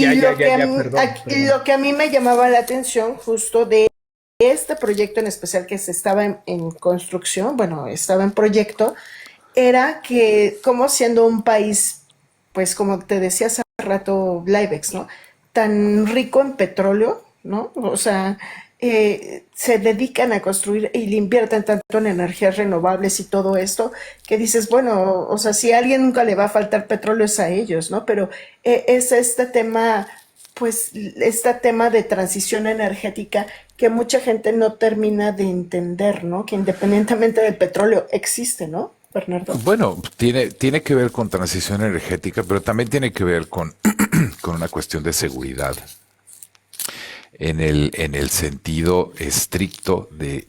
Ya, Y ya, lo ya, que a ya, mí, perdón, perdón. lo que a mí me llamaba la atención justo de este proyecto en especial que se estaba en construcción, bueno, estaba en proyecto, era que como siendo un país, pues como te decía hace rato Livex, ¿no? Tan rico en petróleo, ¿no? O sea, se dedican a construir y le invierten tanto en energías renovables y todo esto, que dices, bueno, o sea, si a alguien nunca le va a faltar petróleo es a ellos, ¿no? Pero es este tema, pues, este tema de transición energética que mucha gente no termina de entender, ¿no? Que independientemente del petróleo existe, ¿no, Bernardo? Bueno, tiene que ver con transición energética, pero también tiene que ver con, con una cuestión de seguridad, en el sentido estricto de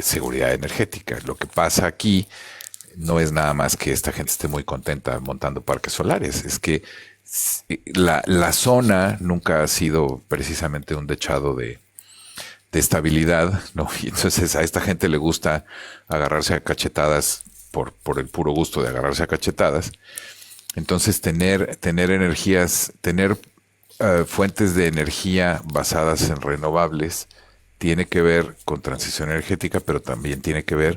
seguridad energética. Lo que pasa aquí no es nada más que esta gente esté muy contenta montando parques solares, es que la zona nunca ha sido precisamente un dechado de estabilidad, ¿no? Y entonces a esta gente le gusta agarrarse a cachetadas por el puro gusto de agarrarse a cachetadas. Entonces tener energías, tener fuentes de energía basadas en renovables tiene que ver con transición energética, pero también tiene que ver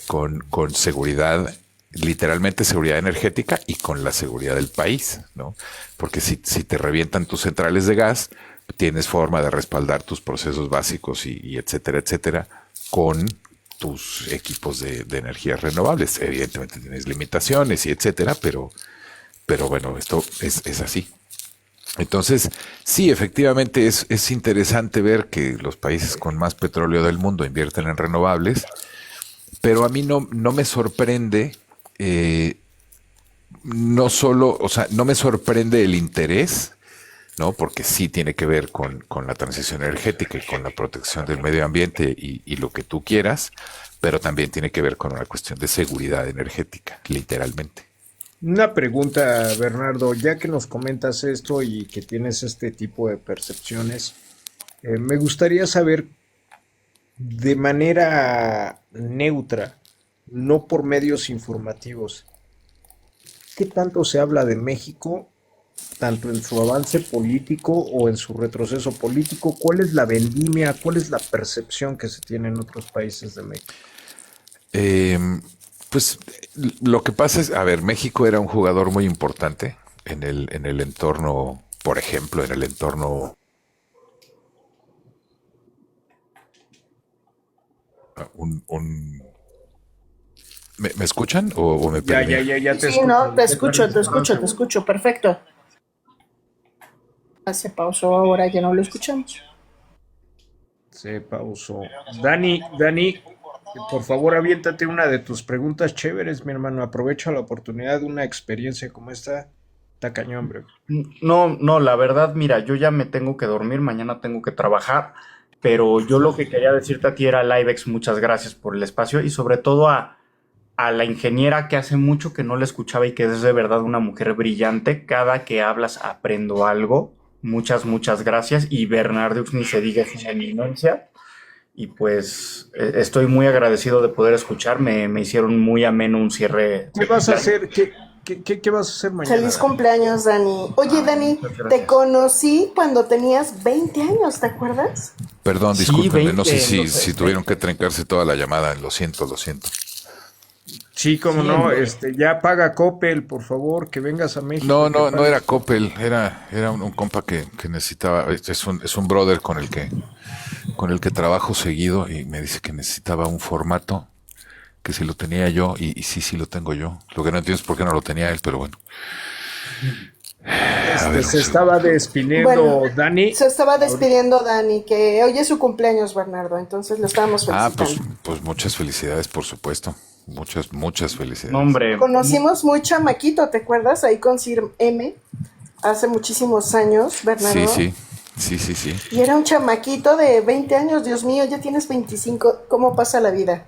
con seguridad, literalmente seguridad energética y con la seguridad del país, ¿no? Porque si te revientan tus centrales de gas, tienes forma de respaldar tus procesos básicos y etcétera, etcétera, con tus equipos de energías renovables. Evidentemente tienes limitaciones y etcétera, pero bueno, esto es así. Entonces, sí, efectivamente es interesante ver que los países con más petróleo del mundo invierten en renovables, pero a mí no me sorprende, eh, no solo, o sea, no me sorprende el interés, ¿no? Porque sí tiene que ver con la transición energética y con la protección del medio ambiente y lo que tú quieras, pero también tiene que ver con una cuestión de seguridad energética, literalmente. Una pregunta, Bernardo, ya que nos comentas esto y que tienes este tipo de percepciones, me gustaría saber de manera neutra, no por medios informativos, ¿qué tanto se habla de México, tanto en su avance político o en su retroceso político? ¿Cuál es la vendimia? ¿Cuál es la percepción que se tiene en otros países de México? Eh, pues lo que pasa es, a ver, México era un jugador muy importante en el entorno, por ejemplo, en el entorno, un me escuchan o me Ya, ya, perdí? ya, ya Sí, te sí, escucho. no, te ¿Qué tal? escucho, te escucho, te escucho, perfecto. Se pausó, ahora ya no lo escuchamos. Se pausó. Dani, por favor, aviéntate una de tus preguntas chéveres, mi hermano. Aprovecha la oportunidad de una experiencia como esta. Está cañón, bro. No, no, la verdad, mira, yo ya me tengo que dormir, mañana tengo que trabajar, pero yo lo que quería decirte a ti era, Livex, muchas gracias por el espacio y sobre todo a la ingeniera que hace mucho que no la escuchaba y que es de verdad una mujer brillante. Cada que hablas aprendo algo. Muchas, muchas gracias. Y Bernardo, ni se diga, es una eminencia. Y pues estoy muy agradecido de poder escuchar. Me hicieron muy ameno un cierre ¿Qué de vas a cumpleaños. hacer? ¿Qué vas a hacer mañana, Feliz Dani? cumpleaños, Dani. Oye, Ay, Dani, muchas te gracias. conocí cuando tenías 20 años, ¿te acuerdas? Perdón, Sí, discúlpenme, no sé 20 en si tuvieron que trencarse toda la llamada, lo siento, lo siento. Sí, cómo sí, no, ya paga Coppel, por favor, que vengas a México y que No era pagues Coppel. Coppel, era un compa que necesitaba, es un brother con el que trabajo seguido y me dice que necesitaba un formato, que si lo tenía yo, y sí, sí lo tengo yo. Lo que no entiendo es por qué no lo tenía él, pero bueno. A ver, un Se segundo. estaba Bueno, despidiendo Dani. se estaba Ahorita- despidiendo Dani, que hoy es su cumpleaños, Bernardo, entonces lo estábamos Pues, felicitando. pues muchas felicidades, por supuesto. Muchas no, felicidades. hombre, Conocimos muy chamaquito, ¿te acuerdas? Ahí con Sir M, hace muchísimos años, Sí, Bernardo. sí, sí, sí, sí. Y era un chamaquito de 20 años, Dios mío, ya tienes 25. ¿Cómo pasa la vida?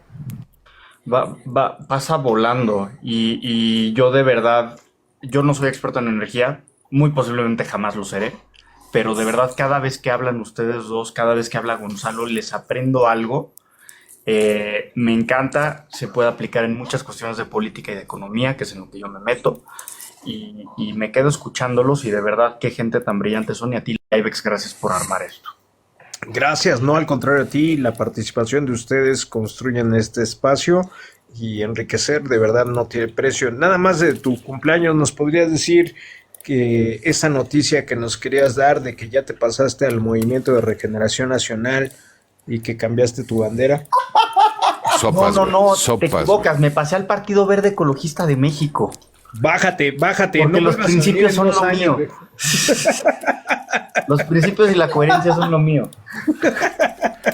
pasa volando y yo de verdad, yo no soy experto en energía, muy posiblemente jamás lo seré, pero de verdad cada vez que hablan ustedes dos, cada vez que habla Gonzalo, les aprendo algo. Me encanta, se puede aplicar en muchas cuestiones de política y de economía, que es en lo que yo me meto. y me quedo escuchándolos y de verdad qué gente tan brillante son y a ti, Livex, gracias por armar esto. Gracias, no al contrario a ti, la participación de ustedes construyen este espacio y enriquecer de verdad no tiene precio. Nada más de tu cumpleaños, ¿nos podrías decir que esa noticia que nos querías dar de que ya te pasaste al Movimiento de Regeneración Nacional y que cambiaste tu bandera? Sopas, güey, No, te sopas, güey. equivocas, me pasé al Partido Verde Ecologista de México, Bájate, bájate, porque no los vuelvas a venir principios en son 2 lo años, mío, viejo. los principios y la coherencia son lo mío.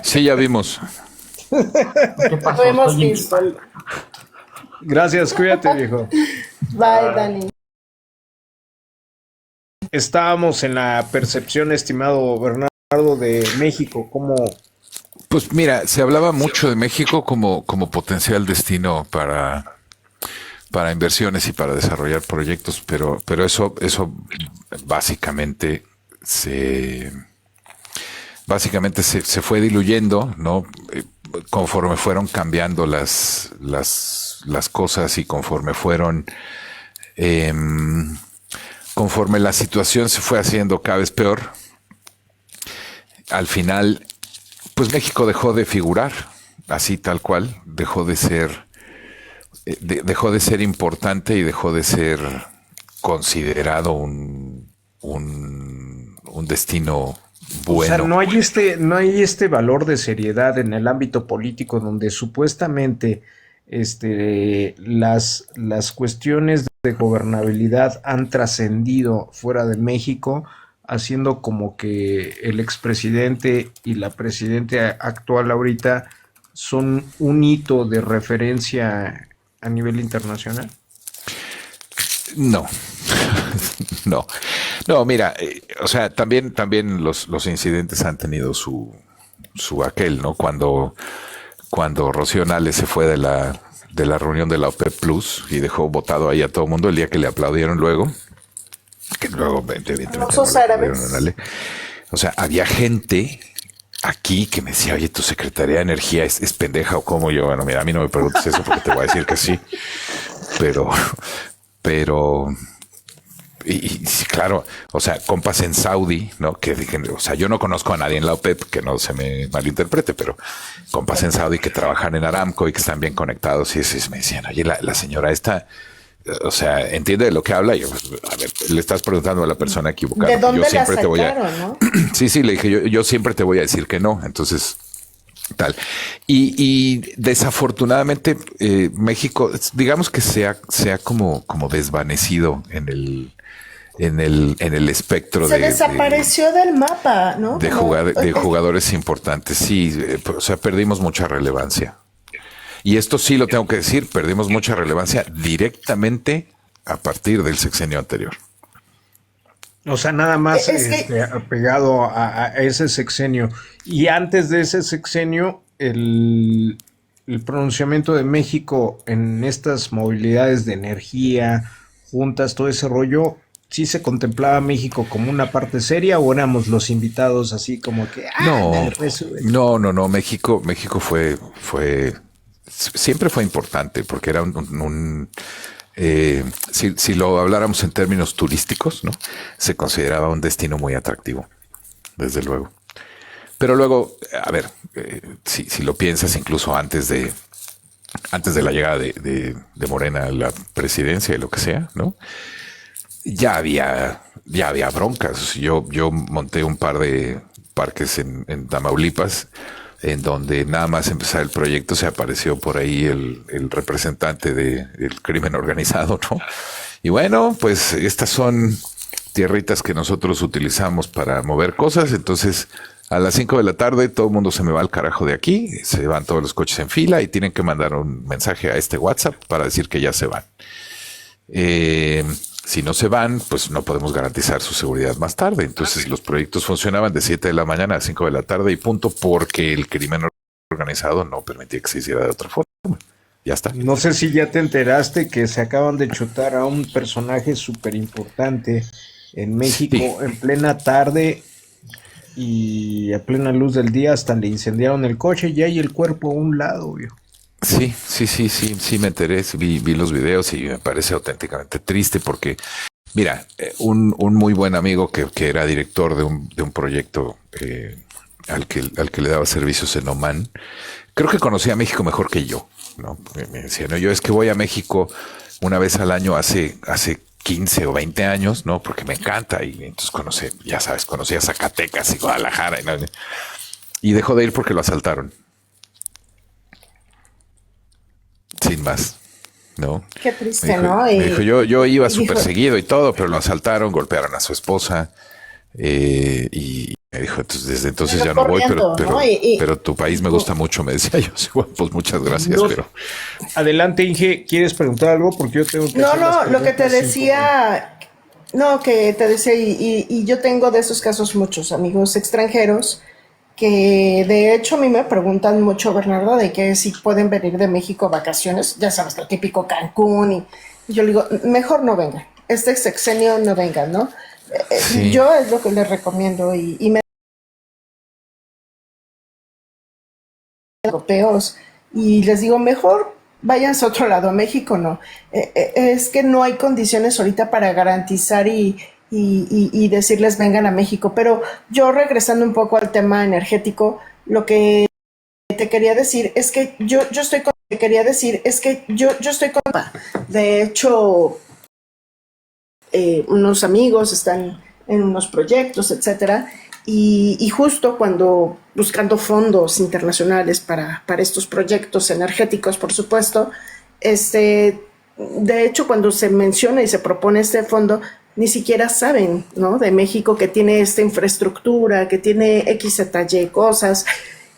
Sí, ya vimos. ¿Qué pasó? Lo hemos Estoy en- visto. Gracias, cuídate, viejo. Bye, Dani. Estábamos en la percepción, estimado Bernardo, de México, como Pues mira, se hablaba mucho de México como potencial destino para inversiones y para desarrollar proyectos, pero eso básicamente se, se fue diluyendo, ¿no? Conforme fueron cambiando las cosas y em, conforme la situación se fue haciendo cada vez peor, al final, pues México dejó de figurar, así tal cual, dejó de ser importante y dejó de ser considerado un destino o sea, bueno. no hay este valor de seriedad en el ámbito político donde supuestamente las cuestiones de gobernabilidad han trascendido fuera de México, haciendo como que el expresidente y la presidenta actual ahorita son un hito de referencia a nivel internacional. No, no, no, mira, o sea, también los incidentes han tenido su aquel, ¿no? Cuando Rocío Nale se fue de la reunión de la OPEP Plus y dejó votado ahí a todo el mundo el día que le aplaudieron luego, que luego evidentemente no Famosos le aplaudieron a árabes. Nale. O sea, había gente aquí que me decía, oye, tu Secretaría de Energía es pendeja o cómo. Yo, bueno, mira, a mí no me preguntes eso porque te voy a decir que sí, pero, pero, y sí, claro, o sea, compas en Saudi, ¿no? Que dije, o sea, yo no conozco a nadie en la OPEP, que no se me malinterprete, pero compas en Saudi que trabajan en Aramco y que están bien conectados y me decían, oye, la señora esta, o sea, entiende de lo que habla. Y yo, a ver, le estás preguntando a la persona equivocada. ¿De dónde Yo la siempre te voy a, sacaron, no? sí, le dije, yo siempre te voy a decir que no. Entonces, y desafortunadamente, México, digamos que se ha como desvanecido en el espectro Se desapareció del mapa, ¿no? de jugadores importantes. Sí, o sea, perdimos mucha relevancia. Y esto sí lo tengo que decir, perdimos mucha relevancia directamente a partir del sexenio anterior. O sea, nada más Es que apegado a ese sexenio. Y antes de ese sexenio, el pronunciamiento de México en estas movilidades de energía, juntas, todo ese rollo, ¿sí se contemplaba a México como una parte seria o éramos los invitados así como que, No, resube? no, México siempre fue importante porque era si lo habláramos en términos turísticos, ¿no? Se consideraba un destino muy atractivo, desde luego. Pero luego, a ver, si lo piensas, incluso antes de la llegada de Morena a la presidencia y lo que sea, ¿no? Ya había broncas. Yo monté un par de parques en Tamaulipas, en donde nada más empezar el proyecto se apareció por ahí el representante del crimen organizado, ¿no? Y bueno, pues estas son tierritas que nosotros utilizamos para mover cosas. Entonces, a las 5 de la tarde todo el mundo se me va al carajo de aquí, se van todos los coches en fila y tienen que mandar un mensaje a este WhatsApp para decir que ya se van. Si no se van, pues no podemos garantizar su seguridad más tarde. Entonces los proyectos funcionaban de 7 de la mañana a 5 de la tarde y punto, porque el crimen organizado no permitía que se hiciera de otra forma. Ya está. No sé si ya te enteraste que se acaban de chutar a un personaje súper importante en México Sí. en plena tarde y a plena luz del día, hasta le incendiaron el coche y hay el cuerpo a un lado, viejo. Sí, me enteré, sí, vi los videos y me parece auténticamente triste porque, mira, un muy buen amigo que era director de un proyecto al que le daba servicios en Oman, creo que conocía a México mejor que yo, ¿no? Me decía, no, yo es que voy a México una vez al año hace 15 o 20 años, ¿no? Porque me encanta y entonces ya sabes, conocí a Zacatecas y Guadalajara y dejó de ir porque lo asaltaron, sin más. ¿No? Qué triste, ¿no? Me dijo, yo iba Dijo, súper seguido y todo, pero lo asaltaron, golpearon a su esposa y me dijo, entonces, desde entonces salió ya no voy, corriendo, ¿no? pero tu país me gusta mucho, me decía yo. Sí, bueno, pues muchas gracias, No, pero adelante, Inge, ¿quieres preguntar algo? Porque yo tengo que no, hacer las no, lo que te preguntas sin problema. decía, no, que te decía, y yo tengo de esos casos muchos amigos extranjeros que de hecho a mí me preguntan mucho, Bernardo, de que si pueden venir de México a vacaciones, ya sabes, lo típico Cancún, y yo le digo, mejor no vengan, este sexenio no vengan, ¿no? sí. Yo es lo que les recomiendo y me europeos y les digo, mejor váyanse a otro lado, a México no. Es que no hay condiciones ahorita para garantizar y decirles vengan a México, pero yo regresando un poco al tema energético, lo que te quería decir es que yo estoy con, te quería decir es que yo estoy con, de hecho, unos amigos están en unos proyectos, etcétera, y justo cuando buscando fondos internacionales para estos proyectos energéticos, por supuesto, de hecho, cuando se menciona y se propone este fondo, ni siquiera saben, ¿no? De México que tiene esta infraestructura, que tiene XY cosas.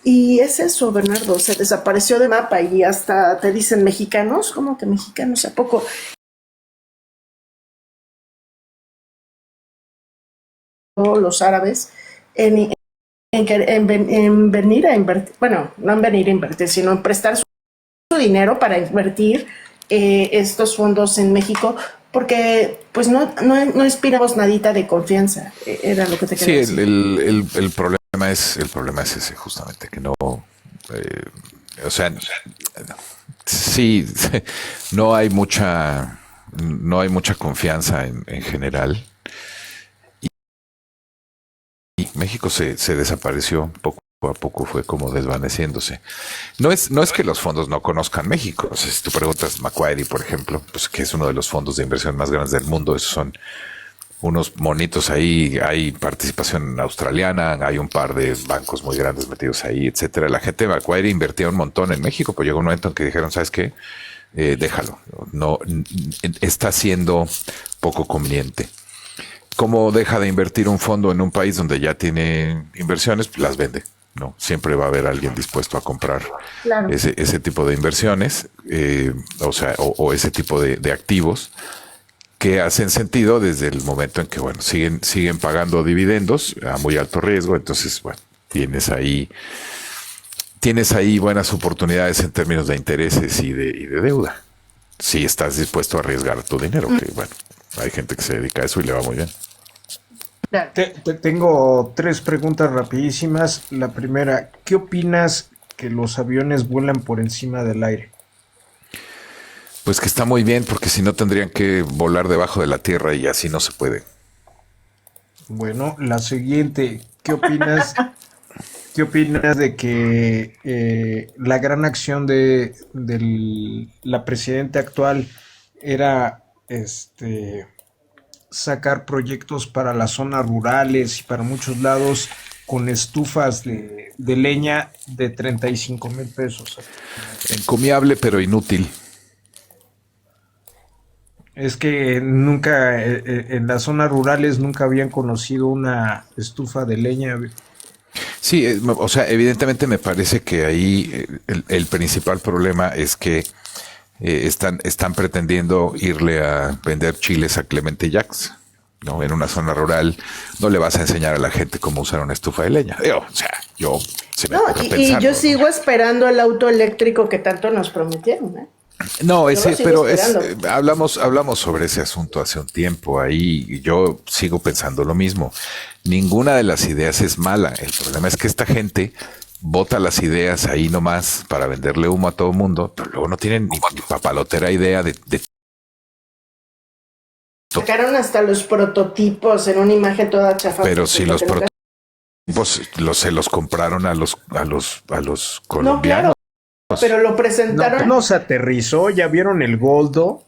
Y es eso, Bernardo, se desapareció de mapa y hasta te dicen mexicanos, ¿cómo que mexicanos? ¿A poco? Los árabes en, en venir a invertir, bueno, no en venir a invertir, sino en prestar su dinero para invertir estos fondos en México, porque pues no inspiramos nadita de confianza, era lo que te Sí, quería decir. el problema es ese justamente, que no, eh, o sea, sí, no hay mucha confianza en general. Y México se desapareció poco a poco, fue como desvaneciéndose. No es que los fondos no conozcan México. O sea, si tú preguntas Macquarie, por ejemplo, pues que es uno de los fondos de inversión más grandes del mundo, esos son unos monitos ahí, hay participación australiana, hay un par de bancos muy grandes metidos ahí, etcétera. La gente de Macquarie invertía un montón en México, pero llegó un momento en que dijeron, ¿sabes qué? Déjalo. No, está siendo poco conveniente. ¿Cómo deja de invertir un fondo en un país donde ya tiene inversiones? Pues las vende. No, siempre va a haber alguien dispuesto a comprar Claro. ese tipo de inversiones, o ese tipo de activos que hacen sentido desde el momento en que, bueno, siguen pagando dividendos a muy alto riesgo. Entonces, bueno, tienes ahí buenas oportunidades en términos de intereses y de deuda. Si estás dispuesto a arriesgar tu dinero, que bueno, hay gente que se dedica a eso y le va muy bien. Claro. Tengo tres preguntas rapidísimas. La primera, ¿qué opinas que los aviones vuelan por encima del aire? Pues que está muy bien, porque si no tendrían que volar debajo de la tierra y así no se puede. Bueno, la siguiente, ¿qué opinas de que la gran acción de la presidenta actual era sacar proyectos para las zonas rurales y para muchos lados con estufas de leña de 35,000 pesos aproximadamente? Encomiable, pero inútil. Es que nunca, en las zonas rurales nunca habían conocido una estufa de leña. Sí, o sea, evidentemente me parece que ahí el principal problema es que están pretendiendo irle a vender chiles a Clemente Jacks, ¿no? En una zona rural no le vas a enseñar a la gente cómo usar una estufa de leña. Digo, o sea, yo se me No, ocurre y yo pensarlo, ¿no? sigo esperando el auto eléctrico que tanto nos prometieron, ¿eh? No, Yo lo sigo pero esperando. hablamos sobre ese asunto hace un tiempo ahí y yo sigo pensando lo mismo. Ninguna de las ideas es mala. El problema es que esta gente bota las ideas ahí nomás para venderle humo a todo el mundo, pero luego no tienen ni papalotera idea de Sacaron hasta los prototipos en una imagen toda chafa. pero si los porque nunca- prototipos se los compraron a los No, colombianos. claro, pero lo No, presentaron. no se aterrizó, ya vieron el Goldo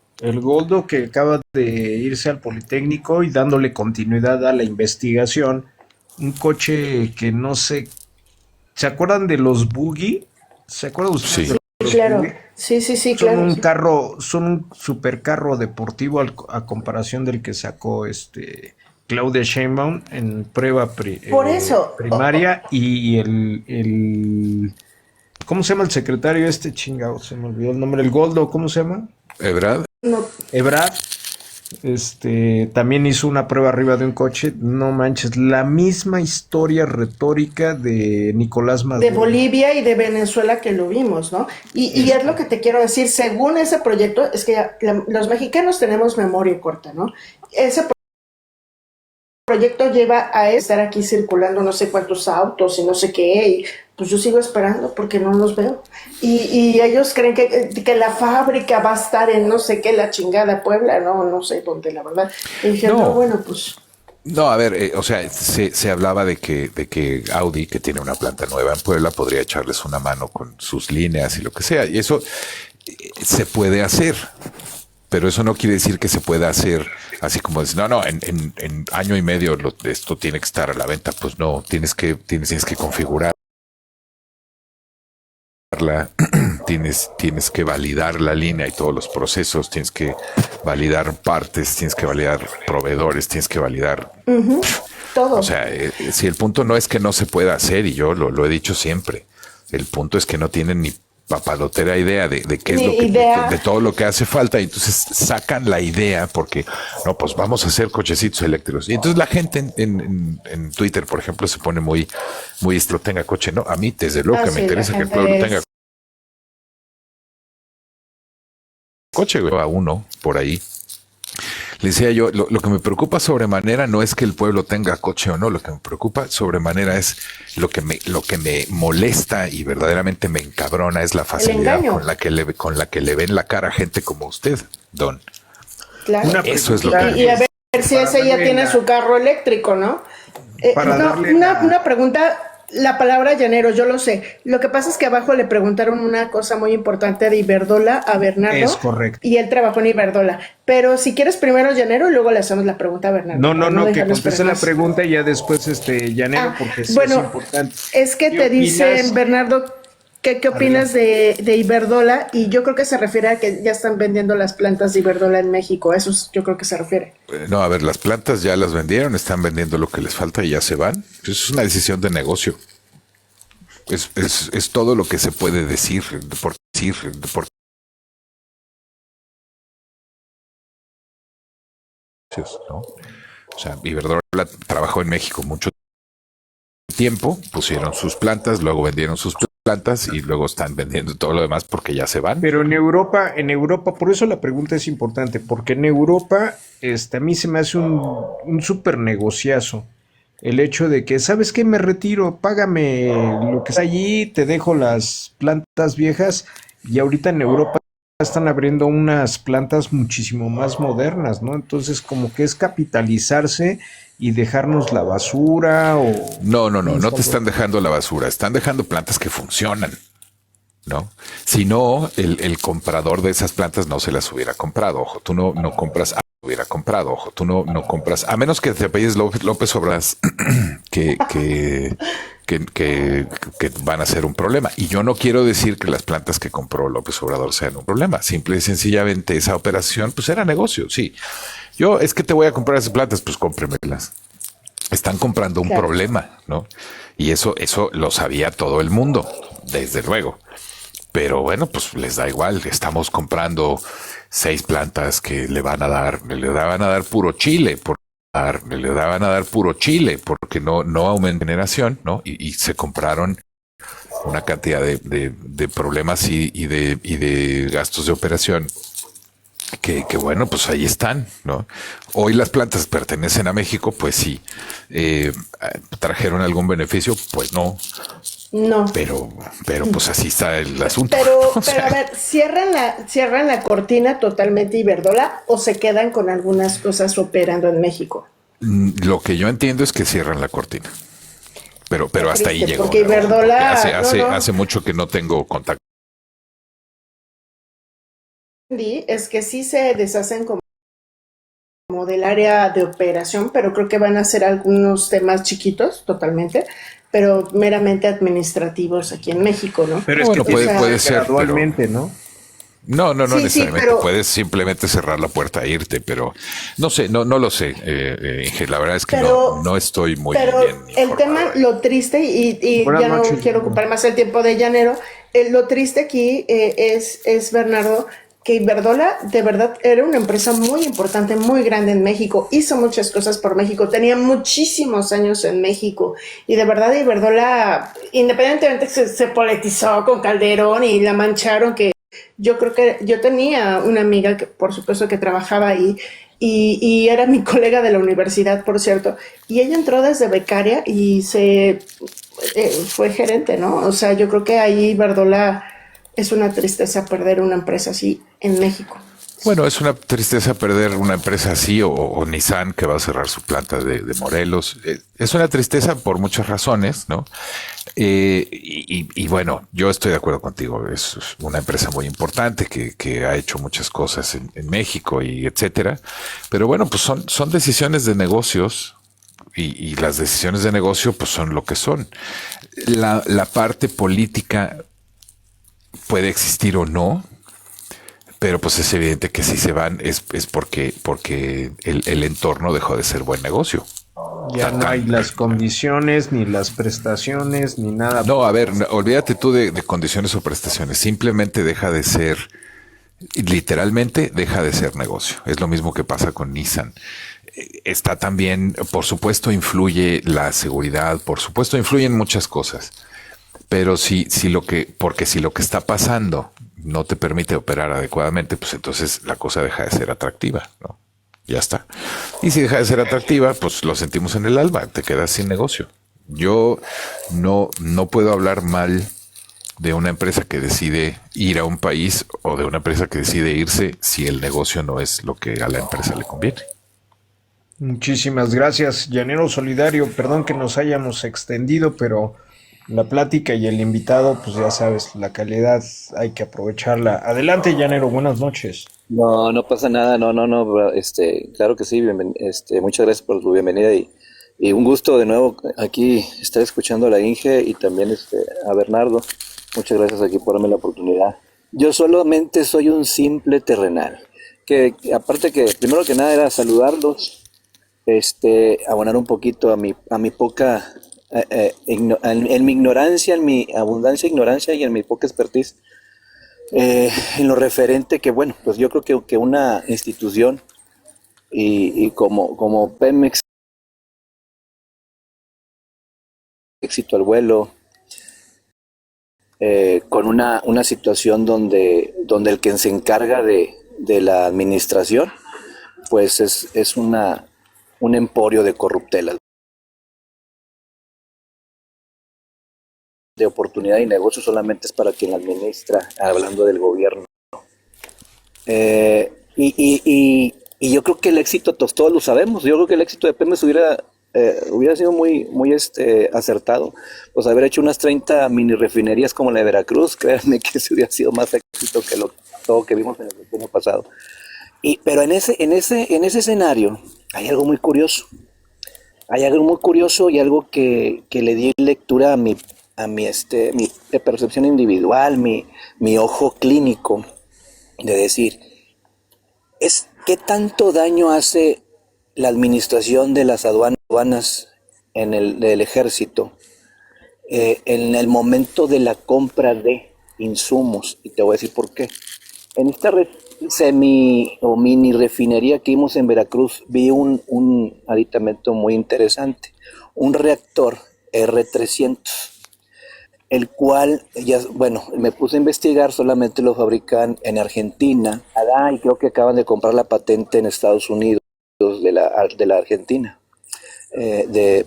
que acaba de irse al Politécnico y dándole continuidad a la investigación. Un coche que no sé, ¿se acuerdan de los Buggy? ¿Se acuerdan ustedes Sí. de los Claro, Buggy? sí, Son claro. un Sí. carro, son un supercarro deportivo a comparación del que sacó Claudia Sheinbaum en prueba Por eso, primaria y ¿cómo se llama el secretario chingado? Se me olvidó el nombre, el Goldo, ¿cómo se llama? ¿Verdad? no, Ebrard, también hizo una prueba arriba de un coche, no manches, la misma historia retórica de Nicolás de Maduro. Bolivia y de Venezuela que lo vimos, ¿no? Y es lo que te quiero decir, según ese proyecto, es que los mexicanos tenemos memoria corta, ¿no? Ese proyecto lleva a estar aquí circulando no sé cuántos autos y no sé qué, y pues yo sigo esperando porque no los veo. Y ellos creen que la fábrica va a estar en no sé qué, la chingada Puebla, no sé dónde, la verdad. Y dije, No. no, bueno, pues... No, a ver, o sea, se hablaba de que Audi, que tiene una planta nueva en Puebla, podría echarles una mano con sus líneas y lo que sea. Y eso se puede hacer, pero eso no quiere decir que se pueda hacer así como decir, no, en año y medio esto tiene que estar a la venta. Pues no, tienes que configurarla, tienes que validar la línea y todos los procesos, tienes que validar partes, tienes que validar proveedores, tienes que validar. Todo. O sea, si el punto no es que no se pueda hacer, y yo lo he dicho siempre, el punto es que no tienen ni papalotera idea de qué es Ni lo que, idea. de todo lo que hace falta, y entonces sacan la idea porque, no, pues vamos a hacer cochecitos eléctricos. Y entonces la gente en Twitter, por ejemplo, se pone muy tenga coche. No, a mí desde luego que sí, me la interesa que el gente pueblo es- tenga coche, güey, a uno por ahí. Le decía yo, lo que me preocupa sobremanera no es que el pueblo tenga coche o no, lo que me preocupa sobremanera es lo que me molesta y verdaderamente me encabrona es la facilidad engaño. con la que le ven la cara a gente como usted, Don. Claro. Una Eso es lo pregunta, que- Y a ver si para ese ya darle tiene la- su carro eléctrico, ¿no? Para No, darle la- una pregunta, la palabra llanero, yo lo sé. Lo que pasa es que abajo le preguntaron una cosa muy importante de Iberdola a Bernardo. Es correcto. Y él trabajó en Iberdola. Pero si quieres primero llanero y luego le hacemos la pregunta a Bernardo. No, para que dejarlos conteste la más. pregunta y ya después llanero, Ah, porque sí bueno, es importante. es que ¿Qué te dicen, opinas? Bernardo, ¿qué opinas de Iberdola? Y yo creo que se refiere a que ya están vendiendo las plantas de Iberdola en México. Eso yo creo que se refiere. No, a ver, las plantas ya las vendieron, están vendiendo lo que les falta y ya se van. Eso es una decisión de negocio. Es todo lo que se puede decir, ¿no? O sea, Iberdrola trabajó en México mucho tiempo, pusieron sus plantas, luego vendieron sus plantas y luego están vendiendo todo lo demás porque ya se van. Pero en Europa, por eso la pregunta es importante, porque en Europa, a mí se me hace un súper negociazo. El hecho de que, ¿sabes qué? Me retiro, págame lo que está allí, te dejo las plantas viejas, y ahorita en Europa están abriendo unas plantas muchísimo más modernas, ¿no? Entonces, como que es capitalizarse y dejarnos la basura o... No te están dejando la basura, están dejando plantas que funcionan, ¿no? Si no, el comprador de esas plantas no se las hubiera comprado. Ojo, tú no compras, hubiera comprado, ojo, tú no compras, a menos que te apellides López Obras, que van a ser un problema. Y yo no quiero decir que las plantas que compró López Obrador sean un problema. Simple y sencillamente esa operación, pues era negocio, sí. Es que te voy a comprar esas plantas, pues cómpremelas. Están comprando un Claro. problema, ¿no? Y eso lo sabía todo el mundo, desde luego. Pero bueno, pues les da igual. Estamos comprando 6 plantas que le van a dar puro chile, le daban a dar puro chile porque no aumenta generación, ¿no? Y se compraron una cantidad de problemas y de gastos de operación que bueno, pues ahí están, ¿no? Hoy las plantas pertenecen a México, pues sí. ¿Trajeron algún beneficio? Pues no. No. pero pues así está el asunto. O Pero a sea, ver, cierran la cortina totalmente Iberdrola o se quedan con algunas cosas operando en México? lo que yo entiendo es que cierran la cortina. Qué Pero hasta ahí triste, llegó, porque ¿no? Porque Iberdrola, no, hace no, mucho que no tengo contacto. entendí, es que sí se deshacen como del área de operación, pero creo que van a ser algunos temas chiquitos, totalmente, pero meramente administrativos aquí en México, ¿no? Pero es que Bueno, O tiene que puede ser sea, ser, pero gradualmente, ¿no? no sí, sí, necesariamente. Puedes simplemente cerrar la puerta e irte, pero no sé, no lo sé, Inge. La verdad es que pero, no estoy muy pero bien el tema, informado ahí. lo triste, y Buenas ya no noches, quiero Llanero. ocupar más el tiempo de Llanero, lo triste aquí es, Bernardo, que Iberdrola de verdad era una empresa muy importante, muy grande en México, hizo muchas cosas por México, tenía muchísimos años en México, y de verdad Iberdrola, independientemente se politizó con Calderón y la mancharon, que yo creo que yo tenía una amiga que por supuesto que trabajaba ahí y era mi colega de la universidad, por cierto, y ella entró desde becaria y fue gerente, ¿no? O sea, yo creo que ahí Verdola es una tristeza perder una empresa así en México. Bueno, es una tristeza perder una empresa así o Nissan que va a cerrar su planta de Morelos. Es una tristeza por muchas razones, ¿no? Y bueno, yo estoy de acuerdo contigo. Es una empresa muy importante que ha hecho muchas cosas en México y etcétera. Pero bueno, pues son decisiones de negocios y las decisiones de negocio pues son lo que son. La parte política puede existir o no, pero pues es evidente que si se van es porque el entorno dejó de ser buen negocio. Ya no hay las condiciones, ni las prestaciones, ni nada No, por a el ver, estilo. olvídate tú de condiciones o prestaciones. Simplemente deja de ser, literalmente deja de ser negocio. Es lo mismo que pasa con Nissan. Está también, por supuesto, influye la seguridad, por supuesto, influyen muchas cosas. Pero porque si lo que está pasando no te permite operar adecuadamente, pues entonces la cosa deja de ser atractiva, ¿no? Ya está. Y si deja de ser atractiva, pues lo sentimos en el alma, te quedas sin negocio. Yo no puedo hablar mal de una empresa que decide ir a un país o de una empresa que decide irse si el negocio no es lo que a la empresa le conviene. Muchísimas gracias, Llanero Solidario. Perdón que nos hayamos extendido, pero la plática y el invitado, pues ya sabes, la calidad hay que aprovecharla. Adelante, Llanero, buenas noches. No, no pasa nada, no, bro, claro que sí, muchas gracias por tu bienvenida y un gusto de nuevo aquí estar escuchando a la Inge y también a Bernardo. Muchas gracias aquí por darme la oportunidad. Yo solamente soy un simple terrenal, que aparte que primero que nada era saludarlos, abonar un poquito a mi poca, en mi ignorancia, en mi abundancia de ignorancia y en mi poca expertise. En lo referente que, bueno, pues yo creo que una institución y como Pemex, éxito al vuelo, con una situación donde el que se encarga de la administración, pues es un emporio de corruptelas, de oportunidad y negocio solamente es para quien la administra, hablando del gobierno. Y yo creo que el éxito, todos lo sabemos, yo creo que el éxito de Pemex hubiera sido muy acertado. Pues haber hecho unas 30 mini refinerías como la de Veracruz, créanme que ese hubiera sido más éxito que todo que vimos en el año pasado. Pero en ese escenario hay algo muy curioso. Hay algo muy curioso y algo que le di lectura mi percepción individual, mi ojo clínico, de decir, ¿qué tanto daño hace la administración de las aduanas del ejército en el momento de la compra de insumos? Y te voy a decir por qué. En esta semi o mini refinería que vimos en Veracruz, vi un aditamento muy interesante, un reactor R300, el cual, ya, bueno, me puse a investigar, solamente lo fabrican en Argentina, y creo que acaban de comprar la patente en Estados Unidos de la Argentina,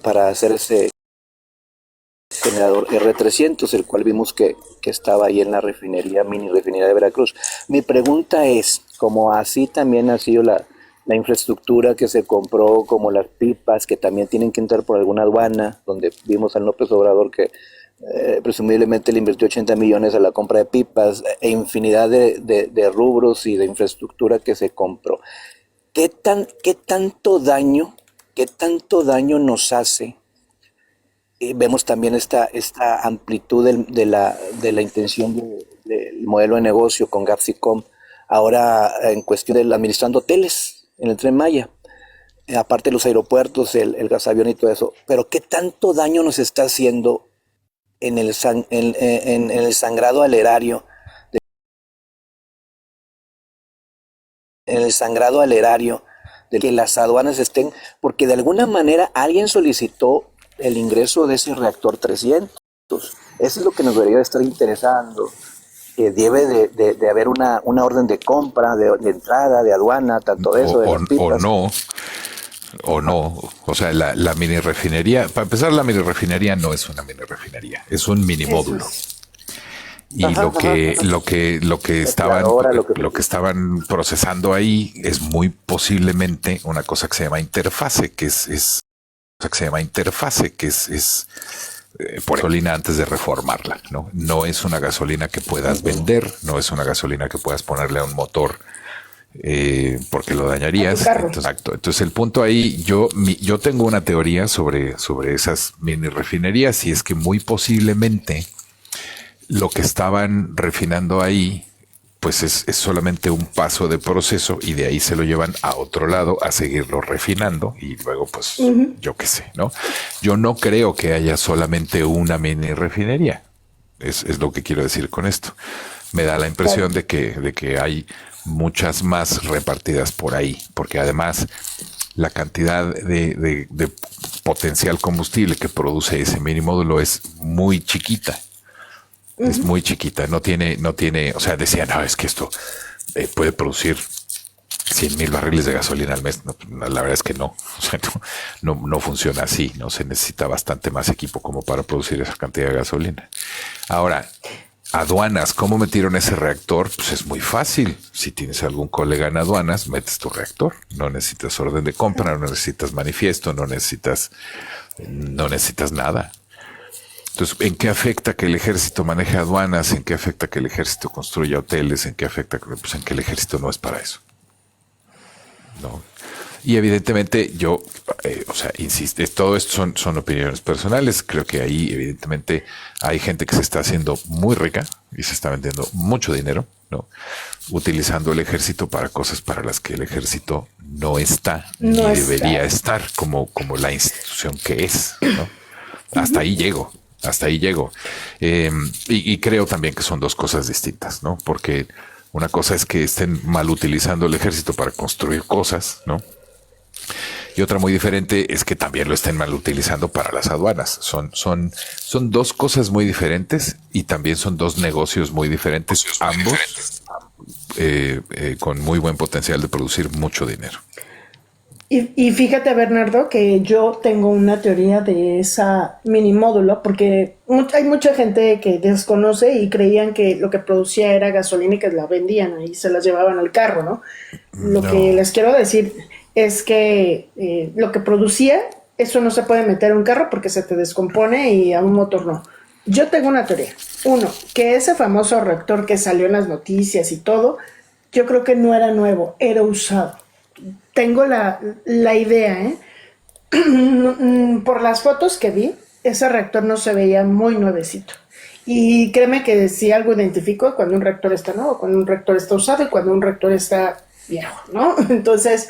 para hacer generador R300, el cual vimos que estaba ahí en la refinería, mini refinería de Veracruz. Mi pregunta es, como así también ha sido la infraestructura que se compró, como las pipas que también tienen que entrar por alguna aduana, donde vimos al López Obrador que presumiblemente le invirtió 80 millones a la compra de pipas, e infinidad de rubros y de infraestructura que se compró. ¿Qué tanto daño nos hace? Y vemos también esta amplitud de la intención del modelo de negocio con Gapsicom, ahora en cuestión de administrando hoteles en el Tren Maya, aparte de los aeropuertos, el gasavión y todo eso. Pero ¿qué tanto daño nos está haciendo en el sangrado al erario? En el sangrado al erario, de que las aduanas estén, porque de alguna manera alguien solicitó el ingreso de ese reactor 300. Eso es lo que nos debería estar interesando. Que debe de haber una orden de compra, de entrada, de aduana, tanto de eso, de las pipas. O no. O sea, la mini refinería, para empezar, la mini refinería no es una mini refinería, es un mini módulo. Y lo que estaban procesando ahí es muy posiblemente una cosa que se llama interfase, que es por gasolina antes de reformarla, ¿no? No es una gasolina que puedas vender, no es una gasolina que puedas ponerle a un motor porque lo dañarías. Entonces el punto ahí, yo tengo una teoría sobre esas mini refinerías, y es que muy posiblemente lo que estaban refinando ahí, pues es solamente un paso de proceso, y de ahí se lo llevan a otro lado a seguirlo refinando, y luego pues yo qué sé, ¿no? Yo no creo que haya solamente una mini refinería. Es lo que quiero decir con esto. Me da la impresión de que hay muchas más repartidas por ahí, porque además la cantidad de potencial combustible que produce ese mini módulo es muy chiquita. Es muy chiquita, no tiene, o sea, decían, no, es que esto puede producir 100,000 barriles de gasolina al mes. No, la verdad es que no, o sea, no funciona así, no se necesita bastante más equipo como para producir esa cantidad de gasolina. Ahora, aduanas, ¿cómo metieron ese reactor? Pues es muy fácil. Si tienes algún colega en aduanas, metes tu reactor. No necesitas orden de compra, no necesitas manifiesto, no necesitas nada. Entonces, ¿en qué afecta que el ejército maneje aduanas? ¿En qué afecta que el ejército construya hoteles? ¿En qué afecta? Pues en que el ejército no es para eso, ¿no? Y evidentemente yo, o sea, insisto, todo esto son opiniones personales. Creo que ahí evidentemente hay gente que se está haciendo muy rica y se está vendiendo mucho dinero, ¿no? Utilizando el ejército para cosas para las que el ejército no está, ni debería estar como la institución que es, ¿no? Hasta ahí llego. Y creo también que son dos cosas distintas, ¿no? Porque una cosa es que estén mal utilizando el ejército para construir cosas, ¿no? Y otra muy diferente es que también lo estén mal utilizando para las aduanas. Son dos cosas muy diferentes, y también son dos negocios muy diferentes, ambos con muy buen potencial de producir mucho dinero. Y fíjate, Bernardo, que yo tengo una teoría de esa mini módulo, porque hay mucha gente que desconoce y creían que lo que producía era gasolina y que la vendían y se las llevaban al carro, ¿no? Lo que les quiero decir es que lo que producía, eso no se puede meter a un carro porque se te descompone, y a un motor no. Yo tengo una teoría. Uno, que ese famoso reactor que salió en las noticias y todo, yo creo que no era nuevo, era usado. Tengo la idea, por las fotos que vi, ese reactor no se veía muy nuevecito. Y créeme que si algo identifico cuando un reactor está nuevo, cuando un reactor está usado y cuando un reactor está viejo, ¿no? Entonces,